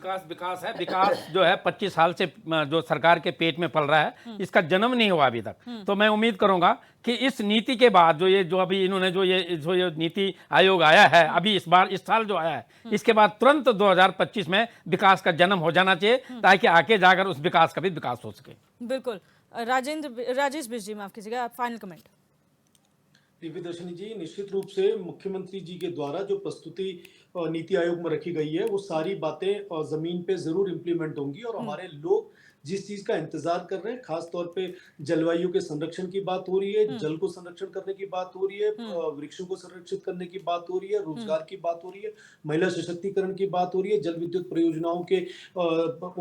है, विकास जो है 25 साल से जो सरकार के पेट में पल रहा है, इसका जन्म नहीं हुआ अभी तक। तो मैं उम्मीद करूंगा कि इस नीति के बाद जो अभी इन्होंने जो ये नीति आयोग आया है, अभी इस साल जो आया है, इसके बाद तुरंत 2025 में विकास का जन्म हो जाना चाहिए, ताकि आगे जाकर उस विकास का भी विकास हो सके। बिल्कुल। राजेश बिज जी, माफ कीजिएगा, फाइनल कमेंट। दिव्यदर्शनी जी, निश्चित रूप से मुख्यमंत्री जी के द्वारा जो प्रस्तुति नीति आयोग में रखी गई है, वो सारी बातें जमीन पे जरूर इम्प्लीमेंट होंगी, और हमारे लोग जिस चीज का इंतजार कर रहे हैं, खास तौर पे जलवायु के संरक्षण की बात हो रही है, जल को संरक्षण करने की बात हो रही है, वृक्षों को संरक्षित करने की बात हो रही है, रोजगार की बात हो रही है, महिला सशक्तिकरण की बात हो रही है, जल विद्युत परियोजनाओं के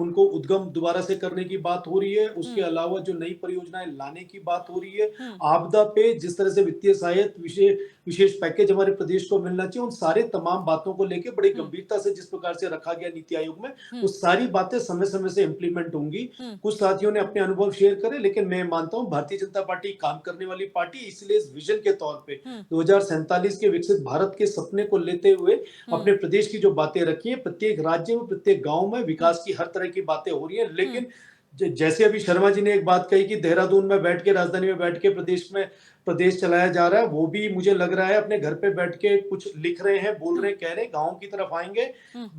उनको उद्गम दोबारा से करने की बात हो रही है, उसके अलावा जो नई परियोजनाएं लाने की बात हो रही है, आपदा पे जिस तरह से वित्तीय सहायता विशेष पैकेज हमारे प्रदेश को मिलना चाहिए, उन सारे तमाम बातों को लेकर बड़ी गंभीरता से जिस प्रकार से रखा गया नीति आयोग में, वो सारी बातें समय समय से इंप्लीमेंट होंगी। कुछ साथियों ने अपने अनुभव शेयर करे, लेकिन मैं मानता हूं भारतीय जनता पार्टी काम करने वाली पार्टी, इसलिए इस विजन के तौर पे 2047 के विकसित भारत के सपने को लेते हुए अपने प्रदेश की जो बातें रखी है, प्रत्येक राज्य में, प्रत्येक गांव में विकास की हर तरह की बातें हो रही है। लेकिन जैसे अभी शर्मा जी ने एक बात कही कि देहरादून में बैठ के, राजधानी में बैठ के प्रदेश चलाया जा रहा है, वो भी मुझे लग रहा है अपने घर पे बैठ के कुछ लिख रहे हैं, बोल रहे हैं, कह रहे हैं। गांव की तरफ आएंगे,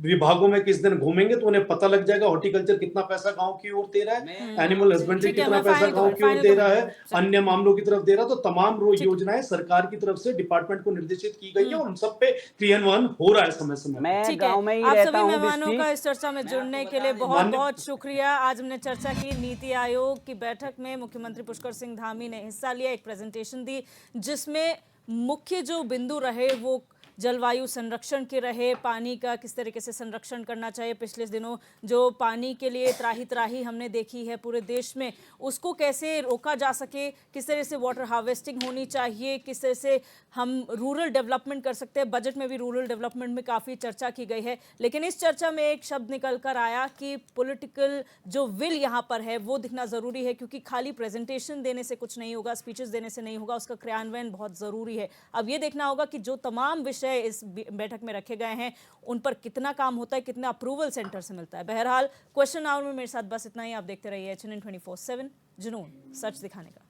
विभागों में किस दिन घूमेंगे तो उन्हें पता लग जाएगा हॉर्टिकल्चर कितना पैसा गांव की ओर दे रहा है, एनिमल हस्बेंड्री कितना पैसा गांव की ओर दे रहा है, अन्य मामलों की तरफ दे रहा है। तो तमाम योजनाएं सरकार की तरफ से डिपार्टमेंट को निर्देशित की गई है, और उन सब पे क्रियान्वयन हो रहा है समय समय। मैं गांव में ही आप रहता सभी हूं। मेहमानों का इस चर्चा में जुड़ने के लिए बहुत बहुत शुक्रिया। आज हमने चर्चा की, नीति आयोग की बैठक में मुख्यमंत्री पुष्कर सिंह धामी ने हिस्सा लिया, एक प्रेजेंटेशन दी जिसमें मुख्य जो बिंदु रहे वो जलवायु संरक्षण के रहे, पानी का किस तरीके से संरक्षण करना चाहिए। पिछले दिनों जो पानी के लिए त्राही त्राही हमने देखी है पूरे देश में, उसको कैसे रोका जा सके, किस तरह से वाटर हार्वेस्टिंग होनी चाहिए, किस तरह से हम रूरल डेवलपमेंट कर सकते हैं। बजट में भी रूरल डेवलपमेंट में काफ़ी चर्चा की गई है, लेकिन इस चर्चा में एक शब्द निकल कर आया कि पॉलिटिकल जो विल यहाँ पर है वो दिखना ज़रूरी है, क्योंकि खाली प्रेजेंटेशन देने से कुछ नहीं होगा, स्पीचेस देने से नहीं होगा, उसका क्रियान्वयन बहुत ज़रूरी है। अब ये देखना होगा कि जो तमाम विषय इस बैठक में रखे गए हैं उन पर कितना काम होता है, कितना अप्रूवल सेंटर से मिलता है। बहरहाल क्वेश्चन आवर में मेरे साथ बस इतना ही। आप देखते रहिए HNN 24/7, जुनून सच दिखाने का।